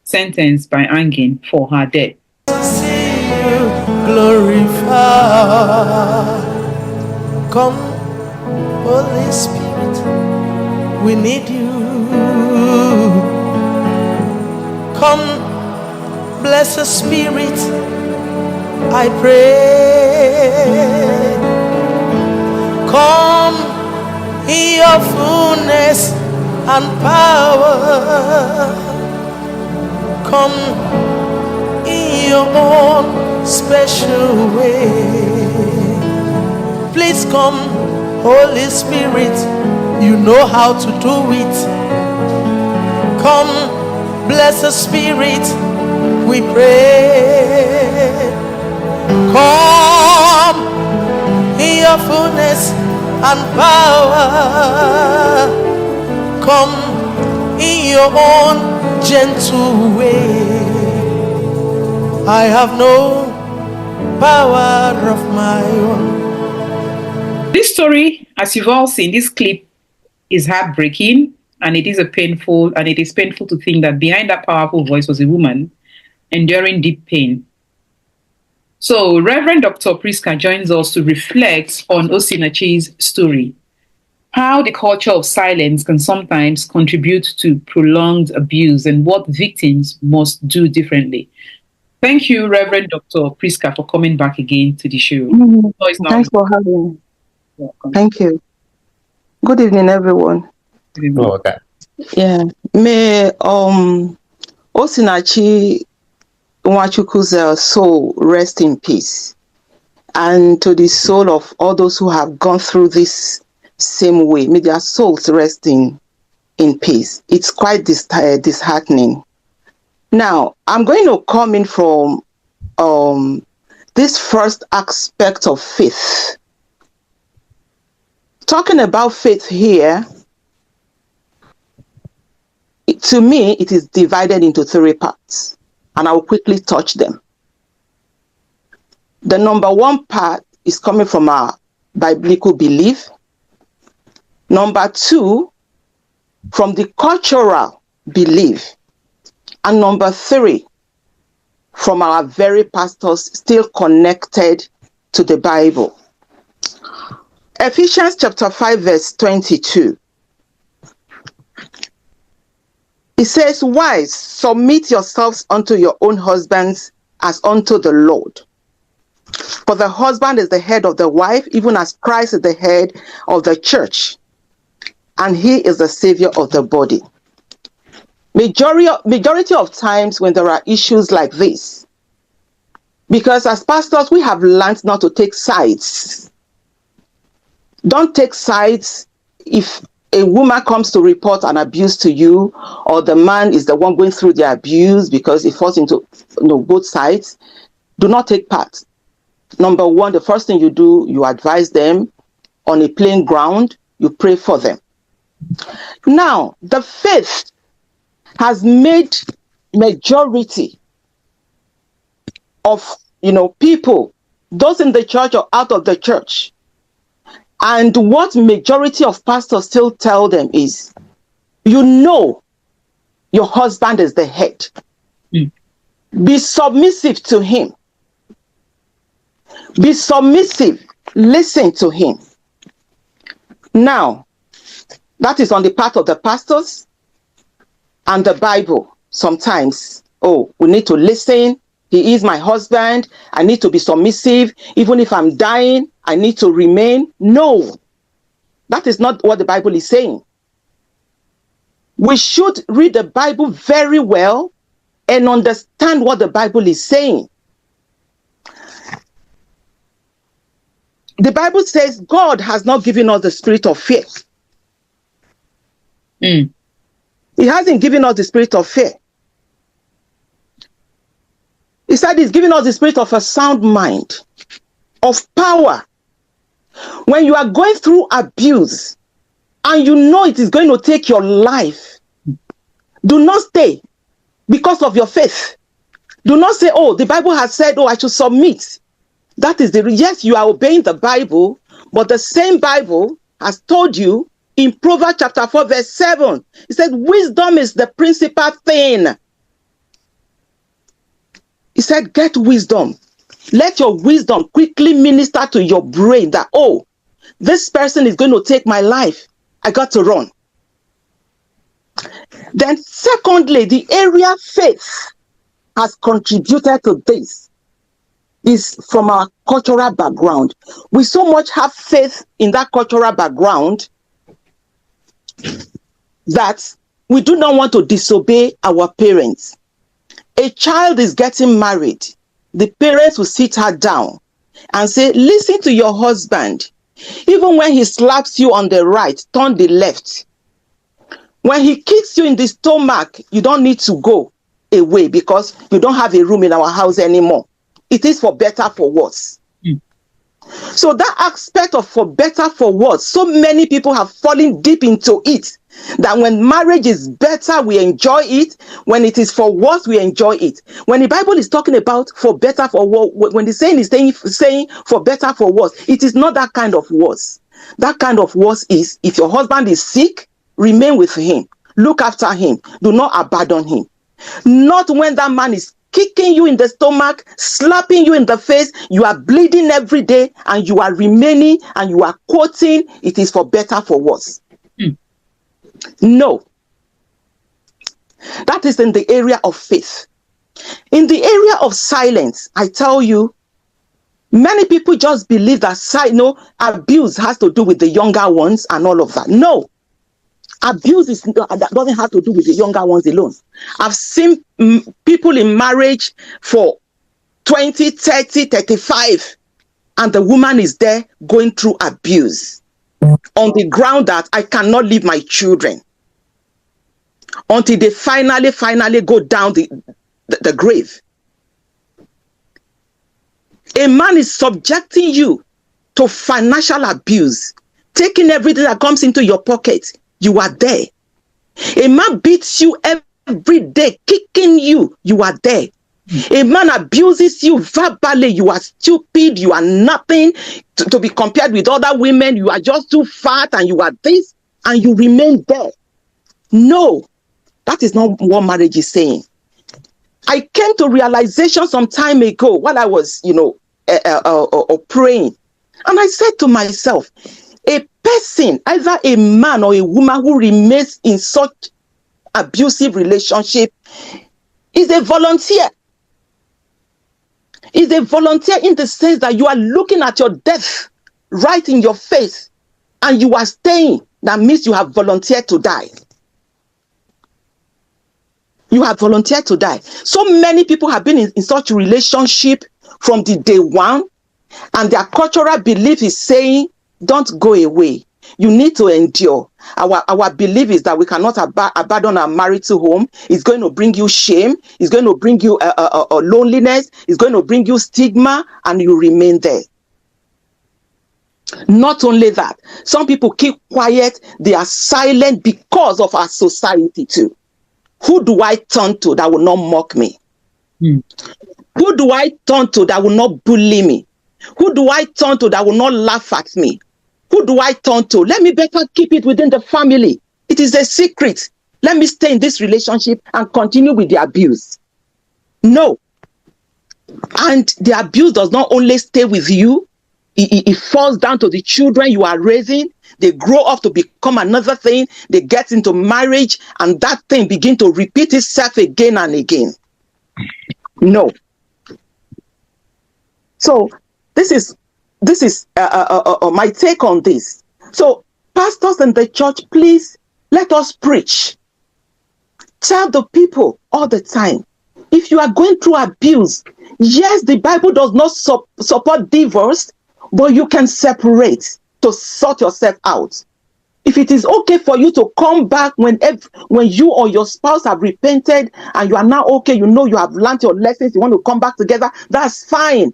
sentence by hanging for her death. See you glorified. Come, Holy Spirit, we need you. Come, blessed Spirit, I pray. Come in your fullness and power. Come in your own special way. Please come, Holy Spirit, you know how to do it. Come, blessed Spirit, we pray. Come in your fullness and power. Come in your own gentle way. I have no power of my own. This story, as you've all seen, this clip is heartbreaking, and it is painful to think that behind that powerful voice was a woman enduring deep pain. So Reverend Dr. Priska joins us to reflect on Osinachi's story, how the culture of silence can sometimes contribute to prolonged abuse, and what victims must do differently. Thank you, Reverend Dr. Priska, for coming back again to the show. Thanks for having me. Welcome. Thank you. Good evening, everyone. Okay. Yeah. May Osinachi Nwachukwu's soul rest in peace, and to the soul of all those who have gone through this same way, may their souls rest in peace. It's quite disheartening. Now, I'm going to come in from this first aspect of faith. Talking about faith here, to me, it is divided into 3 parts, and I will quickly touch them. The number 1 part is coming from our biblical belief. Number 2, from the cultural belief. And number 3, from our very pastors still connected to the Bible. Ephesians chapter 5, verse 22. It says, wives, submit yourselves unto your own husbands as unto the Lord. For the husband is the head of the wife, even as Christ is the head of the church, and he is the savior of the body. Majority of times when there are issues like this, because as pastors, we have learned not to take sides. Don't take sides. If a woman comes to report an abuse to you, or the man is the one going through the abuse because it falls into both sides, do not take part. Number one, the first thing you do, you advise them on a plain ground, you pray for them. Now, the faith has made majority of people, those in the church or out of the church. And what majority of pastors still tell them is, your husband is the head. Be submissive to him. Be submissive. Listen to him. Now, that is on the part of the pastors and the Bible. Sometimes, we need to listen. He is my husband. I need to be submissive. Even if I'm dying, I need to remain. No, that is not what the Bible is saying. We should read the Bible very well and understand what the Bible is saying. The Bible says God has not given us the spirit of fear. He hasn't given us the spirit of fear. He said he's giving us the spirit of a sound mind, of power. When you are going through abuse and it is going to take your life, do not stay because of your faith. Do not say, the Bible has said, I should submit. That is yes, you are obeying the Bible, but the same Bible has told you in Proverbs chapter 4, verse 7, it said, wisdom is the principal thing. He said, get wisdom. Let your wisdom quickly minister to your brain that, this person is going to take my life. I got to run. Then secondly, the area faith has contributed to this is from our cultural background. We so much have faith in that cultural background that we do not want to disobey our parents. A child is getting married. The parents will sit her down and say, listen to your husband. Even when he slaps you on the right, turn the left. When he kicks you in the stomach, you don't need to go away because you don't have a room in our house anymore. It is for better, for worse. So that aspect of for better, for worse, so many people have fallen deep into it, that when marriage is better, we enjoy it. When it is for worse, we enjoy it. When the Bible is talking about for better, for worse, when the saying is saying for better, for worse, it is not that kind of worse. That kind of worse is, if your husband is sick, remain with him. Look after him. Do not abandon him. Not when that man is kicking you in the stomach, slapping you in the face, you are bleeding every day, and you are remaining, and you are quoting, it is for better, for worse. No. That is in the area of faith. In the area of silence, I tell you, many people just believe that abuse has to do with the younger ones and all of that. No. Abuse that doesn't have to do with the younger ones alone. I've seen people in marriage for 20, 30, 35, and the woman is there going through abuse on the ground that I cannot leave my children until they finally go down the grave. A man is subjecting you to financial abuse, taking everything that comes into your pocket. You are there. A man beats you every day, kicking you. You are there. A man abuses you verbally. You are stupid. You are nothing to be compared with other women. You are just too fat and you are this, and you remain there. No, that is not what marriage is saying. I came to realization some time ago while I was, praying. And I said to myself, a person, either a man or a woman who remains in such abusive relationship is a volunteer. Is a volunteer in the sense that you are looking at your death right in your face and you are staying. That means you have volunteered to die. You have volunteered to die. So many people have been in such relationship from the day one, and their cultural belief is saying, don't go away. You need to endure. Our belief is that we cannot abandon our marital home. It's going to bring you shame. It's going to bring you loneliness. It's going to bring you stigma, and you remain there. Not only that, some people keep quiet. They are silent because of our society too. Who do I turn to that will not mock me? Who do I turn to that will not bully me? Who do I turn to that will not laugh at me? Who do I turn to? Let me better keep it within the family. It is a secret. Let me stay in this relationship and continue with the abuse. No. And the abuse does not only stay with you, it falls down to the children you are raising. They grow up to become another thing. They get into marriage, and that thing begins to repeat itself again and again. No. So this is my take on this. So pastors in the church, please let us preach. Tell the people all the time, if you are going through abuse, yes, the Bible does not support divorce, but you can separate to sort yourself out. If it is okay for you to come back when you or your spouse have repented and you are now okay, you know you have learned your lessons, you want to come back together, that's fine.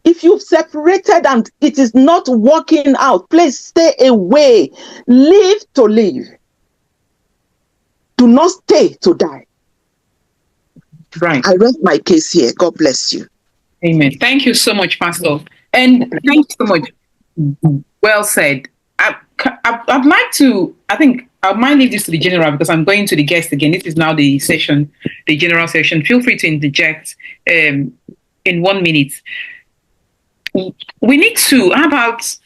If you've separated and it is not working out, please stay away. Live to live. Do not stay to die. Right. I rest my case here. God bless you. Amen. Thank you so much, Pastor. And thank you so much. Well said. I'd like to, I think I might leave this to the general because I'm going to the guest again. This is now the session, the general session. Feel free to interject in 1 minute. We need to, how about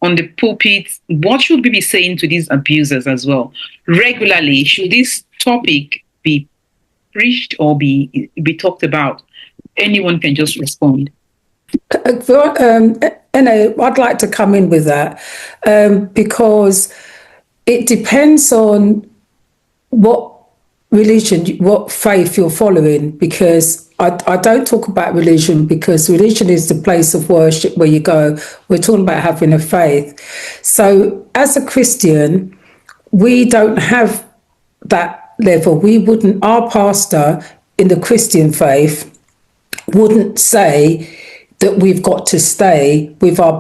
on the pulpit, what should we be saying to these abusers as well? Regularly, should this topic be preached or be talked about? Anyone can just respond. I'd like to come in with that because it depends on what religion, what faith you're following, because I don't talk about religion because religion is the place of worship where you go. We're talking about having a faith. So as a Christian, we don't have that level. Our pastor in the Christian faith wouldn't say that we've got to stay with our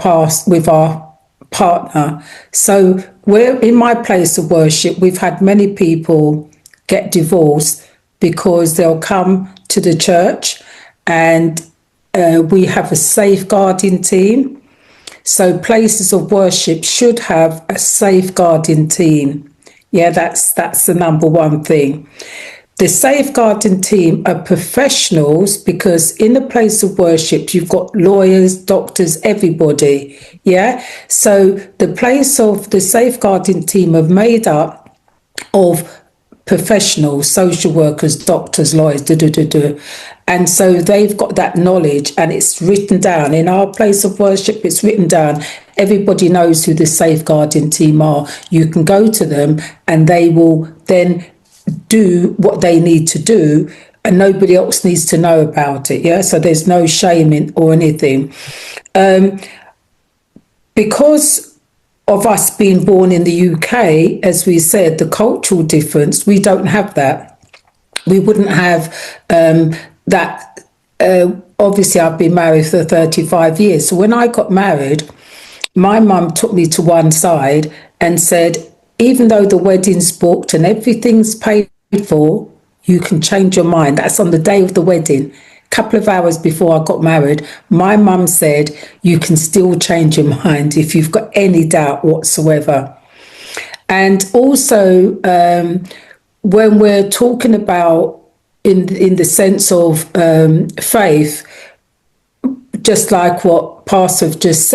partner. So we're in my place of worship. We've had many people get divorced because they'll come to the church and we have a safeguarding team. So places of worship should have a safeguarding team. Yeah, that's the number one thing. The safeguarding team are professionals because in the place of worship, you've got lawyers, doctors, everybody. Yeah. So the place of the safeguarding team are made up of professionals, social workers, doctors, lawyers, and so they've got that knowledge and it's written down. In our place of worship, it's written down. Everybody knows who the safeguarding team are. You can go to them and they will then do what they need to do and nobody else needs to know about it. Yeah, so there's no shaming or anything. Because of us being born in the UK, as we said, the cultural difference, we don't have that. We wouldn't have that. Obviously, I've been married for 35 years. So when I got married, my mum took me to one side and said, even though the wedding's booked and everything's paid for, you can change your mind. That's on the day of the wedding. A couple of hours before I got married, my mum said, you can still change your mind if you've got any doubt whatsoever. And also, when we're talking about in the sense of faith, just like what Pastor Richards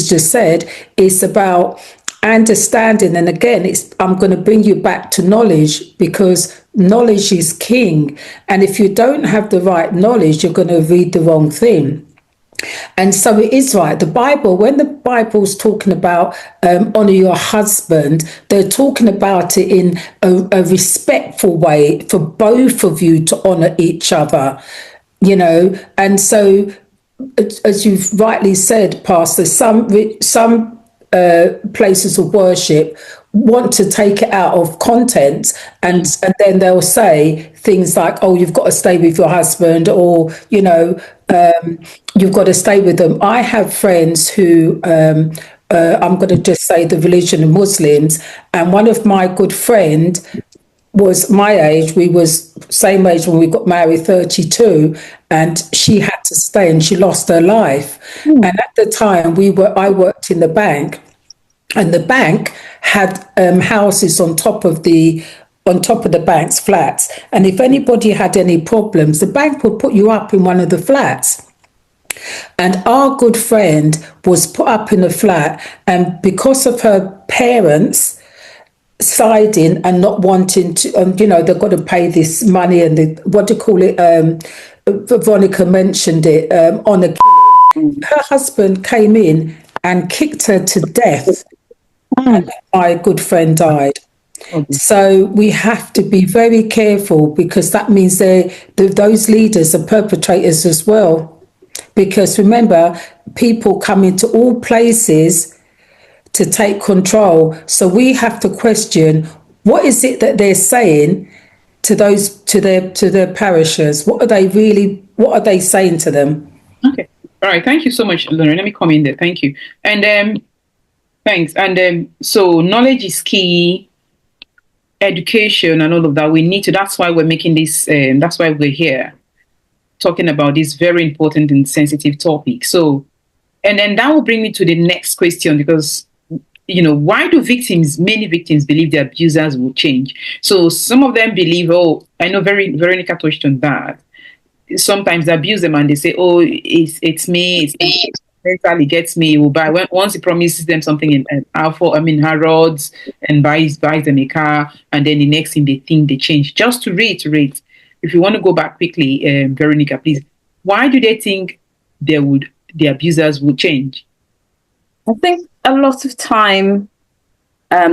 just said, it's about understanding. And again, I'm going to bring you back to knowledge, because knowledge is king. And if you don't have the right knowledge, you're going to read the wrong thing. And so it is right. The Bible, when the Bible's talking about honor your husband, they're talking about it in a respectful way for both of you to honor each other, you know. And so, as you've rightly said, Pastor, some places of worship want to take it out of content, and then they'll say things like, oh, you've got to stay with your husband, or, you know, you've got to stay with them. I have friends who, I'm going to just say the religion of Muslims, and one of my good friend was my age. We was same age when we got married, 32, and she had to stay and she lost her life. And at the time I worked in the bank, and the bank had houses on top of the bank's flats. And if anybody had any problems, the bank would put you up in one of the flats. And our good friend was put up in a flat, and because of her parents siding and not wanting to, you know, they've got to pay this money, and what do you call it? Veronica mentioned it, on a killing. Her husband came in and kicked her to death. And my good friend died. So we have to be very careful, because that means those leaders are perpetrators as well. Because remember, people come into all places to take control. So we have to question, what is it that they're saying to their parishioners? What are they saying to them? Okay. All right. Thank you so much, Lauren. Let me come in there. Thank you. And thanks. And so knowledge is key, education and all of that. We need to, that's why we're making this, that's why we're here talking about this very important and sensitive topic. So, and then that will bring me to the next question, because, you know, why do many victims believe the abusers will change? So some of them believe, oh, I know Veronica touched on that. Sometimes they abuse them and they say, oh, it's me, mentally gets me. Will buy once he promises them something in Harrods, and buys them a car, and then the next thing they think they change. Just to reiterate, if you want to go back quickly, Veronica, please, why do they think the abusers will change? I think a lot of time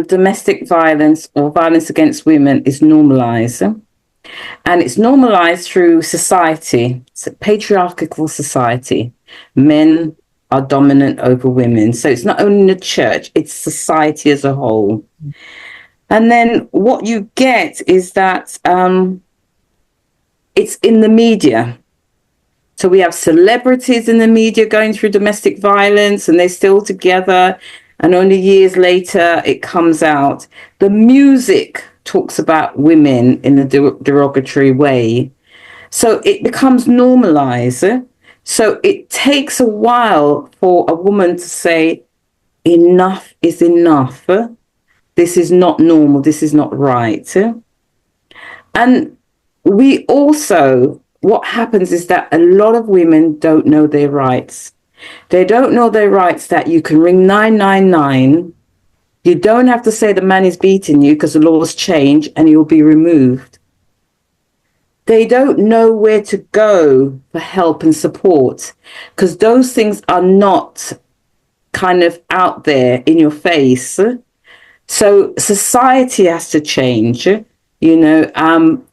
domestic violence or violence against women is normalized. And it's normalized through society. It's a patriarchal society. Men are dominant over women. So it's not only the church, it's society as a whole. And then what you get is that it's in the media. So we have celebrities in the media going through domestic violence, and they're still together, and only years later it comes out. The music talks about women in a derogatory way. So it becomes normalized. So it takes a while for a woman to say, enough is enough. This is not normal. This is not right. And we also, what happens is that a lot of women don't know their rights. They don't know their rights, that you can ring 999. You don't have to say the man is beating you, because the laws change and you'll be removed. They don't know where to go for help and support, because those things are not kind of out there in your face. So society has to change, you know, I'm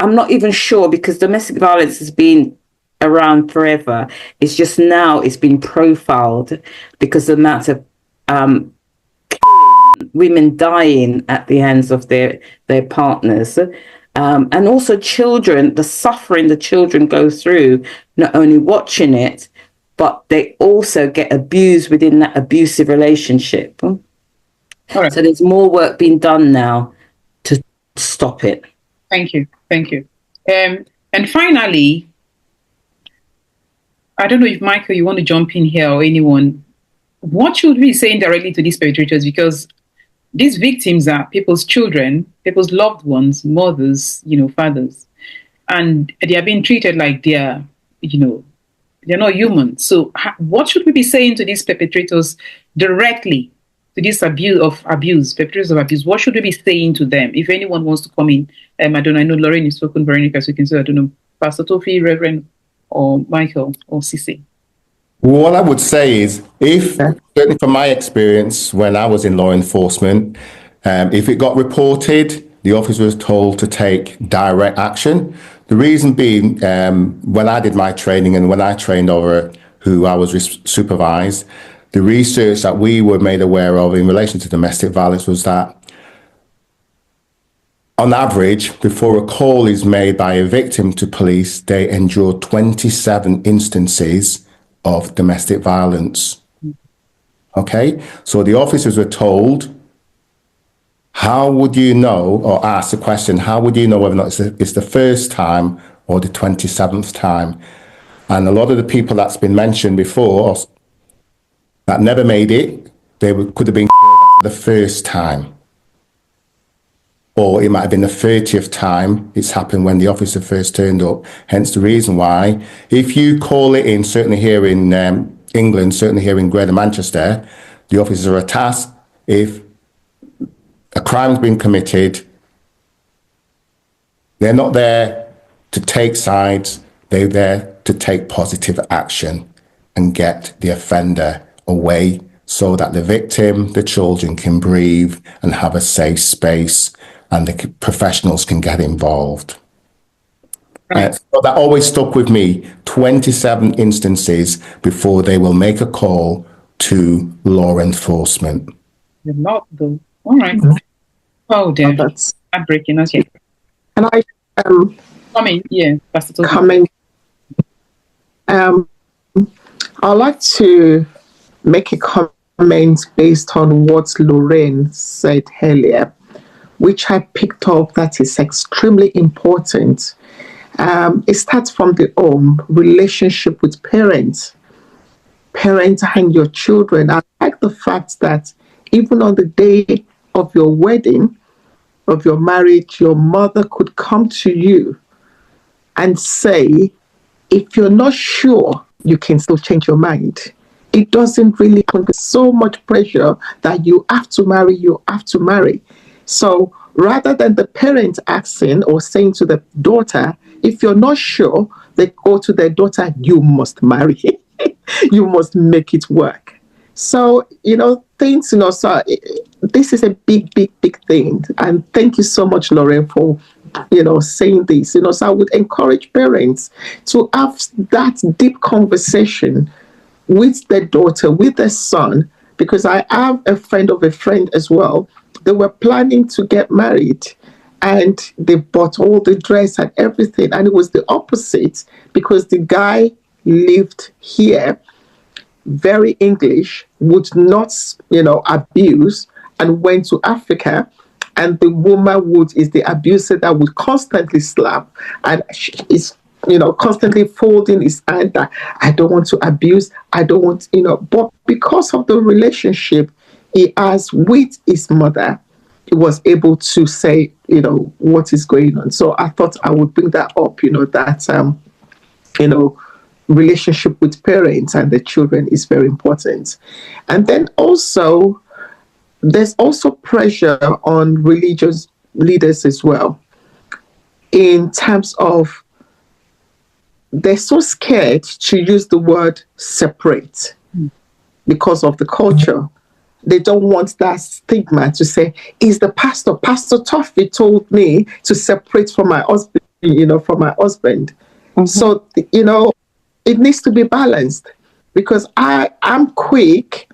not even sure, because domestic violence has been around forever. It's just now it's been profiled because the amount of women dying at the hands of their partners, and also children, the suffering the children go through, not only watching it, but they also get abused within that abusive relationship. Right. So there's more work being done now to stop it. Thank you. And finally, I don't know if Michael, you want to jump in here, or anyone. What should we say directly to these perpetrators? Because these victims are people's children, people's loved ones, mothers, you know, fathers, and they are being treated like they're not human. So what should we be saying to these perpetrators directly? this abuse, perpetrators of abuse, what should we be saying to them? If anyone wants to come in, I don't know, I know Lorraine is spoken, Veronica, so you can say, I don't know, Pastor Tofi, Reverend, or Michael, or Sisi. What I would say is, certainly from my experience when I was in law enforcement, if it got reported, the officer was told to take direct action. The reason being, when I did my training and when I trained over who I was supervised, the research that we were made aware of in relation to domestic violence was that on average, before a call is made by a victim to police, they endure 27 instances of domestic violence. Okay, so the officers were told, how would you know, or asked the question, how would you know whether or not it's the first time or the 27th time? And a lot of the people that's been mentioned before that never made it, could have been the first time. Or it might have been the 30th time it's happened when the officer first turned up. Hence the reason why, if you call it in, certainly here in England, certainly here in Greater Manchester, the officers are tasked, if a crime's been committed, they're not there to take sides, they're there to take positive action and get the offender away so that the victim, the children can breathe and have a safe space and the professionals can get involved. So that always stuck with me, 27 instances before they will make a call to law enforcement. A lot, though. All right. Oh, dear. That's heartbreaking. Okay. Can I Coming, yeah, Pastor Toby. comment? I'd like to make a comment based on what Lorraine said earlier, which I picked up that is extremely important. It starts from the home, relationship with parents and your children. I like the fact that even on the day of your wedding, of your marriage, your mother could come to you and say, if you're not sure, you can still change your mind. It doesn't really put so much pressure that you have to marry. So rather than the parent asking or saying to the daughter, if you're not sure, they go to their daughter, you must marry. You must make it work. So, things, so this is a big, big, big thing. And thank you so much, Lauren, for, saying this. So I would encourage parents to have that deep conversation with their daughter, with their son, because I have a friend of a friend as well. They were planning to get married and they bought all the dress and everything. And it was the opposite because the guy lived here, very English, would not, abuse, and went to Africa. And the woman is the abuser that would constantly slap and is, constantly folding his hand that I don't want to abuse, I don't want, but because of the relationship he has with his mother, he was able to say, what is going on. So I thought I would bring that up, that, relationship with parents and the children is very important. And then also, there's also pressure on religious leaders as well, in terms of they're so scared to use the word separate because of the culture. They don't want that stigma to say, is the pastor Toffee told me to separate from my husband, Mm-hmm. So, it needs to be balanced because I'm quick,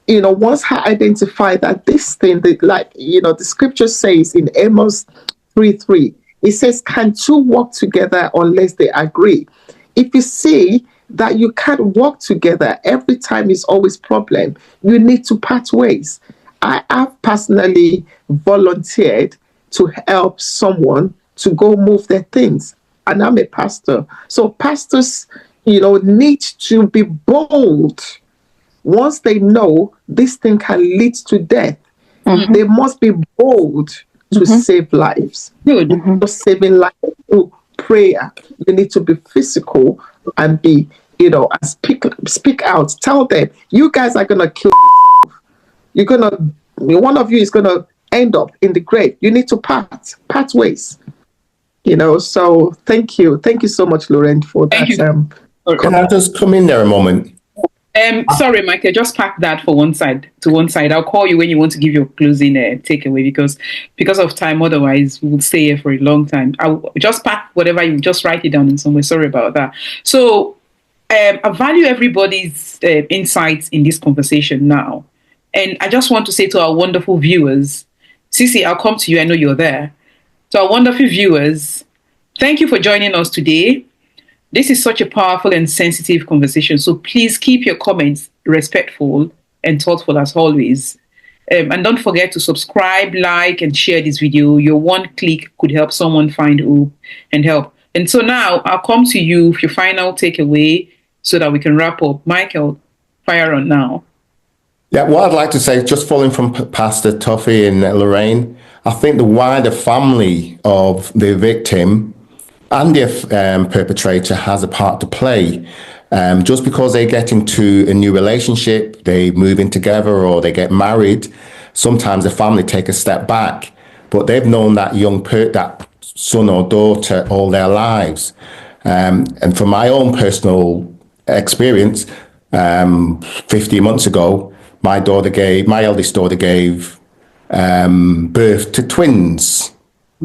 once I identify that this thing, the scripture says in Amos 3:3, it says, can two walk together unless they agree? If you see that you can't work together, every time is always problem, you need to part ways. I have personally volunteered to help someone to go move their things. And I'm a pastor. So pastors, need to be bold. Once they know this thing can lead to death, mm-hmm. they must be bold to mm-hmm. save lives. Good. Mm-hmm. Just saving lives through prayer. You need to be physical and be, and speak out. Tell them, you guys are going to kill yourself. one of you is gonna end up in the grave. You need to part ways. So thank you so much, Laurent, for that. Can I just come in there a moment? Sorry, Michael, just park that to one side. I'll call you when you want to give your closing takeaway, because of time. Otherwise, we will stay here for a long time. I'll just park whatever, you just write it down in somewhere. Sorry about that. So I value everybody's insights in this conversation now. And I just want to say to our wonderful viewers, Cece, I'll come to you. I know you're there. To our wonderful viewers, thank you for joining us today. This is such a powerful and sensitive conversation, so please keep your comments respectful and thoughtful as always. And don't forget to subscribe, like, and share this video. Your one click could help someone find hope and help. And so now I'll come to you for your final takeaway so that we can wrap up. Michael, fire on now. Yeah, what I'd like to say, just following from Pastor Tuffy and Lorraine, I think the wider family of the victim and the perpetrator has a part to play. Just because they get into a new relationship, they move in together or they get married, sometimes the family take a step back, but they've known that that son or daughter all their lives. And from my own personal experience, 15 months ago, my eldest daughter gave birth to twins,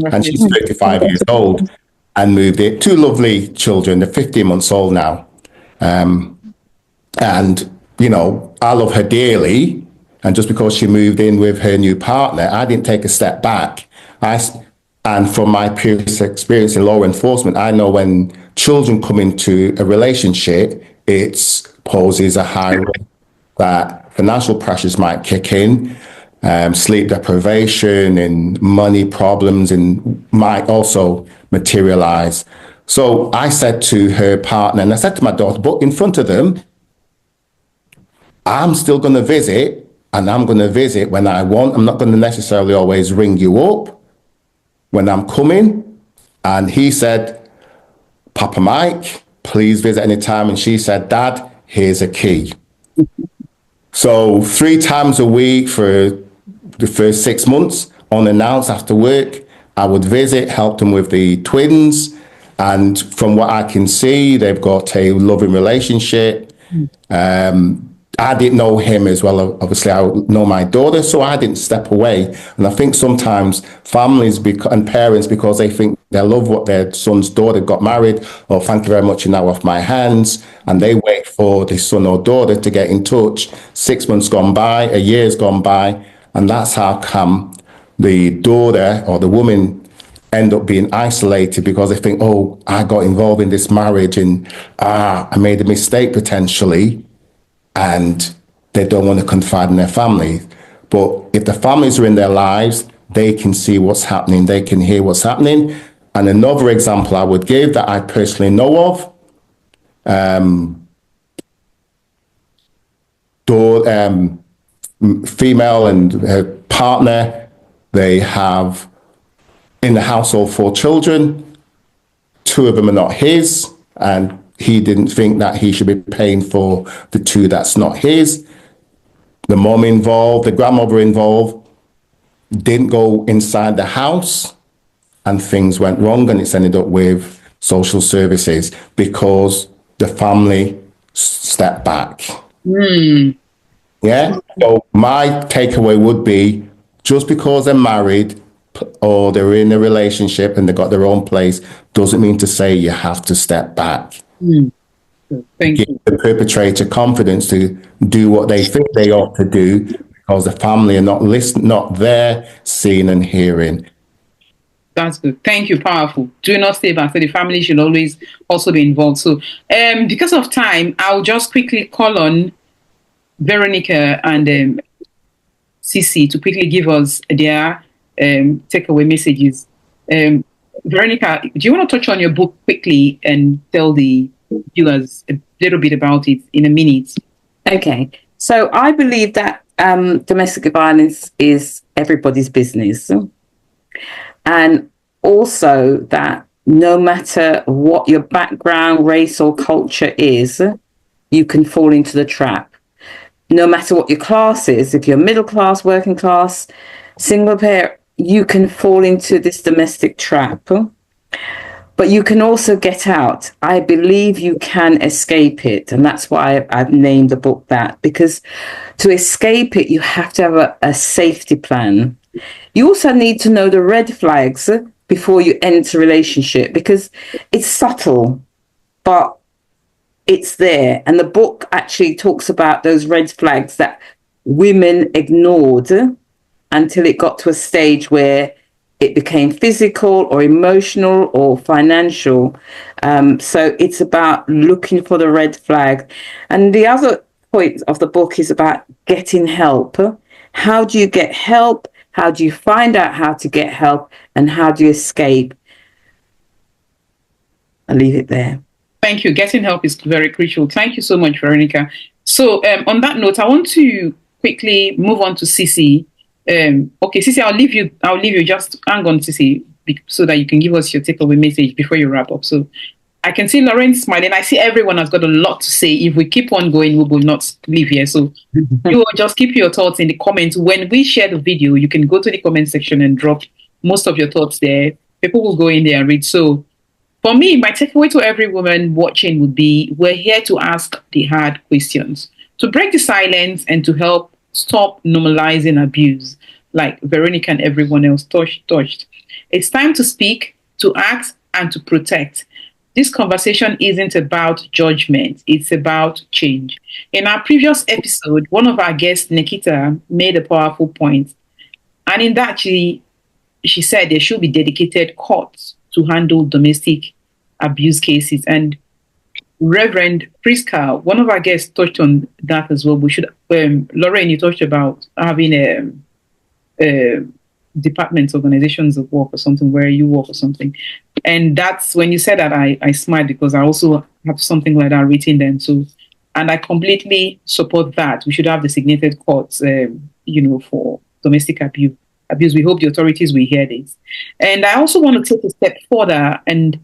and she's 35 years old. And moved it. Two lovely children. They're 15 months old now. And, I love her dearly. And just because she moved in with her new partner, I didn't take a step back. And from my previous experience in law enforcement, I know when children come into a relationship, it poses a high risk that financial pressures might kick in. Sleep deprivation and money problems and might also materialize. So I said to her partner, and I said to my daughter, but in front of them, I'm still going to visit, and I'm going to visit when I want. I'm not going to necessarily always ring you up when I'm coming. And he said, Papa Mike, please visit anytime. And she said, Dad, here's a key. So 3 times a week for the first 6 months, unannounced after work, I would visit, help them with the twins. And from what I can see, they've got a loving relationship. I didn't know him as well. Obviously, I know my daughter, so I didn't step away. And I think sometimes families and parents, because they think they love what their son's daughter got married, or thank you very much, you're now off my hands, and they wait for the son or daughter to get in touch. 6 months gone by, a year's gone by, and that's how come the daughter or the woman end up being isolated, because they think, oh, I got involved in this marriage and I made a mistake potentially, and they don't want to confide in their family. But if the families are in their lives, they can see what's happening, they can hear what's happening. And another example I would give that I personally know of, female and her partner, they have in the household 4 children. 2 of them are not his, and he didn't think that he should be paying for the 2 that's not his. The mom involved, the grandmother involved, didn't go inside the house, and things went wrong, and it's ended up with social services because the family stepped back. Yeah. So my takeaway would be, just because they're married or they're in a relationship and they've got their own place, doesn't mean to say you have to step back. Thank Give you. the perpetrator confidence to do what they think they ought to do, because the family are not there, seeing and hearing. That's good. Thank you. Powerful. Do not stay back. So the family should always also be involved. So because of time, I'll just quickly call on Veronica and Cece to quickly give us their takeaway messages. Veronica, do you want to touch on your book quickly and tell the viewers a little bit about it in a minute? Okay. So I believe that domestic violence is everybody's business. And also that no matter what your background, race or culture is, you can fall into the trap. no matter what your class is, if you're middle class, working class, single parent, you can fall into this domestic trap. But you can also get out. I believe you can escape it. And that's why I've named the book that, because to escape it, you have to have a safety plan. You also need to know the red flags before you enter a relationship, because it's subtle, but it's there. And the book actually talks about those red flags that women ignored until it got to a stage where it became physical or emotional or financial. So it's about looking for the red flag. And the other point of the book is about getting help. How do you get help? How do you find out how to get help? And how do you escape? I'll leave it there. Thank you. Getting help is very crucial. Thank you so much, Veronica. So on that note, I want to quickly move on to Sisi. Okay, Sisi, I'll leave you. Just hang on, Sisi, so that you can give us your takeaway message before you wrap up. So I can see Lauren smiling. I see everyone has got a lot to say. If we keep on going, we will not leave here. So you will just keep your thoughts in the comments. When we share the video, you can go to the comment section and drop most of your thoughts there. People will go in there and read. So for me, my takeaway to every woman watching would be, we're here to ask the hard questions, to break the silence and to help stop normalizing abuse, like Veronica and everyone else touched. It's time to speak, to act, and to protect. This conversation isn't about judgment, it's about change. In our previous episode, one of our guests, Nikita, made a powerful point. And in that, she said there should be dedicated courts to handle domestic abuse cases. And Reverend Priska, one of our guests, touched on that as well. We should, Lorraine, you talked about having a departments, organizations of work or something, where you work or something. And that's when you said that, I smiled, because I also have something like that written then. So, and I completely support that. We should have designated courts, for domestic abuse. We hope the authorities will hear this. And I also want to take a step further and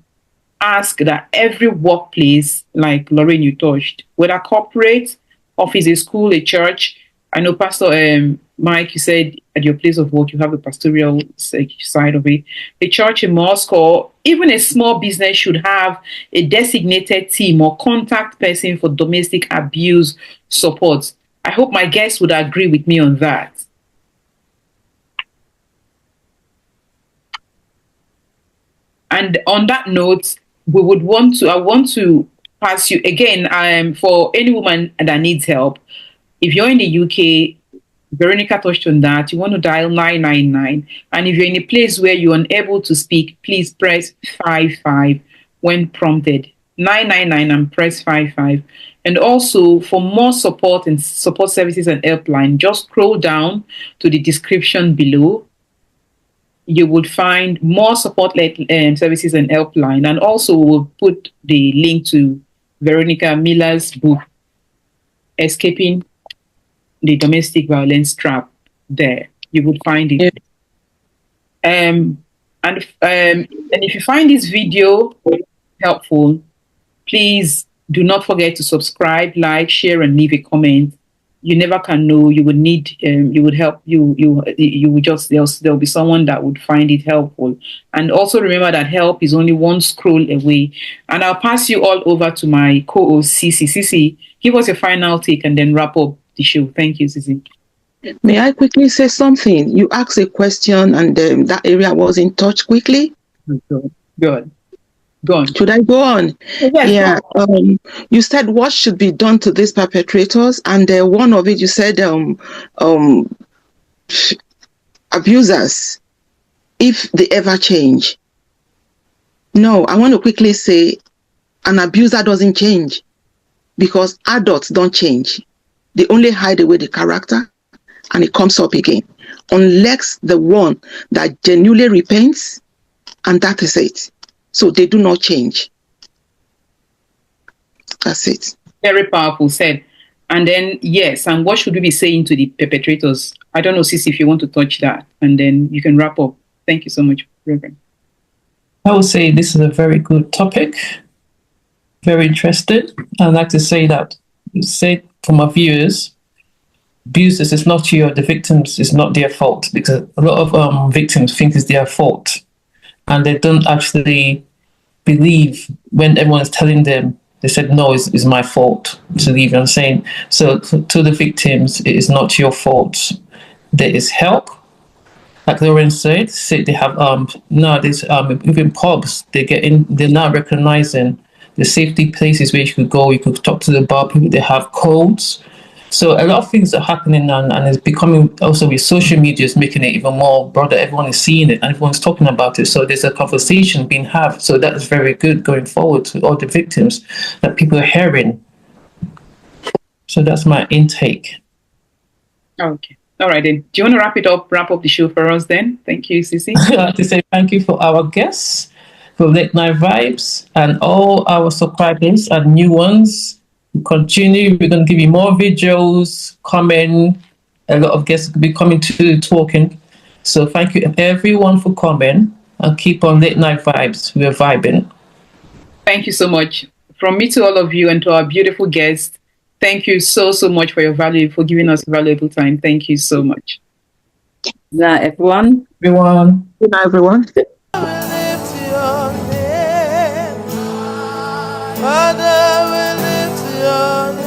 ask that every workplace, like Lauren, you touched, whether corporate, office, a school, a church. I know Pastor Mike, you said at your place of work, you have the pastoral side of it. A church, a mosque, or even a small business should have a designated team or contact person for domestic abuse support. I hope my guests would agree with me on that. And on that note, I want to pass you again, for any woman that needs help. If you're in the UK, Veronica touched on that, you want to dial 999. And if you're in a place where you're unable to speak, please press 55 when prompted. 999 and press 55. And also, for more support and support services and helpline, just scroll down to the description below. You would find more support services and helpline. And also, we'll put the link to Veronica Miller's book, Escaping the Domestic Violence Trap, there. You would find it. Yeah. And if you find this video helpful, please do not forget to subscribe, like, share, and leave a comment. You never can know. You would need, you would help, you would just, there'll be someone that would find it helpful. And also remember that help is only one scroll away. And I'll pass you all over to my co-host, Sisi. Sisi, give us your final take and then wrap up the show. Thank you, Sisi. May I quickly say something? You asked a question and that area wasn't touched quickly. Good. Go on. Should I go on? Yes, yeah. You said what should be done to these perpetrators, and one of it you said abusers, if they ever change. No, I want to quickly say an abuser doesn't change, because adults don't change. They only hide away the character and it comes up again, unless the one that genuinely repents, and that is it. So they do not change. That's it. Very powerful said. And then, yes, and what should we be saying to the perpetrators? I don't know, Sisi, if you want to touch that, and then you can wrap up. Thank you so much, Reverend. I would say this is a very good topic. Very interested. I'd like to say that, say for my viewers, abusers, it's not the victims, it's not their fault, because a lot of victims think it's their fault, and they don't actually believe when everyone's telling them. They said, no, it's my fault to leave. I'm saying, so to the victims, it is not your fault. There is help. Like Lauren said they have nowadays even pubs, they're now recognizing the safety places where you could go, you could talk to the bar people, they have codes. So a lot of things are happening, and it's becoming also with social media is making it even more broader. Everyone is seeing it and everyone's talking about it. So there's a conversation being had. So that is very good going forward to all the victims that people are hearing. So that's my intake. Okay. All right then. Do you want to wrap up the show for us then? Thank you, Sisi. I'd like to say thank you for our guests, for Late Night Vibes, and all our subscribers and new ones. We continue. We're going to give you more videos coming. A lot of guests will be coming to talking. So thank you everyone for coming, and keep on Late Night Vibes. We're vibing. Thank you so much. From me to all of you and to our beautiful guests, thank you so much for giving us valuable time. Thank you so much. Good night, everyone. Good night, everyone. Father, we lift your name.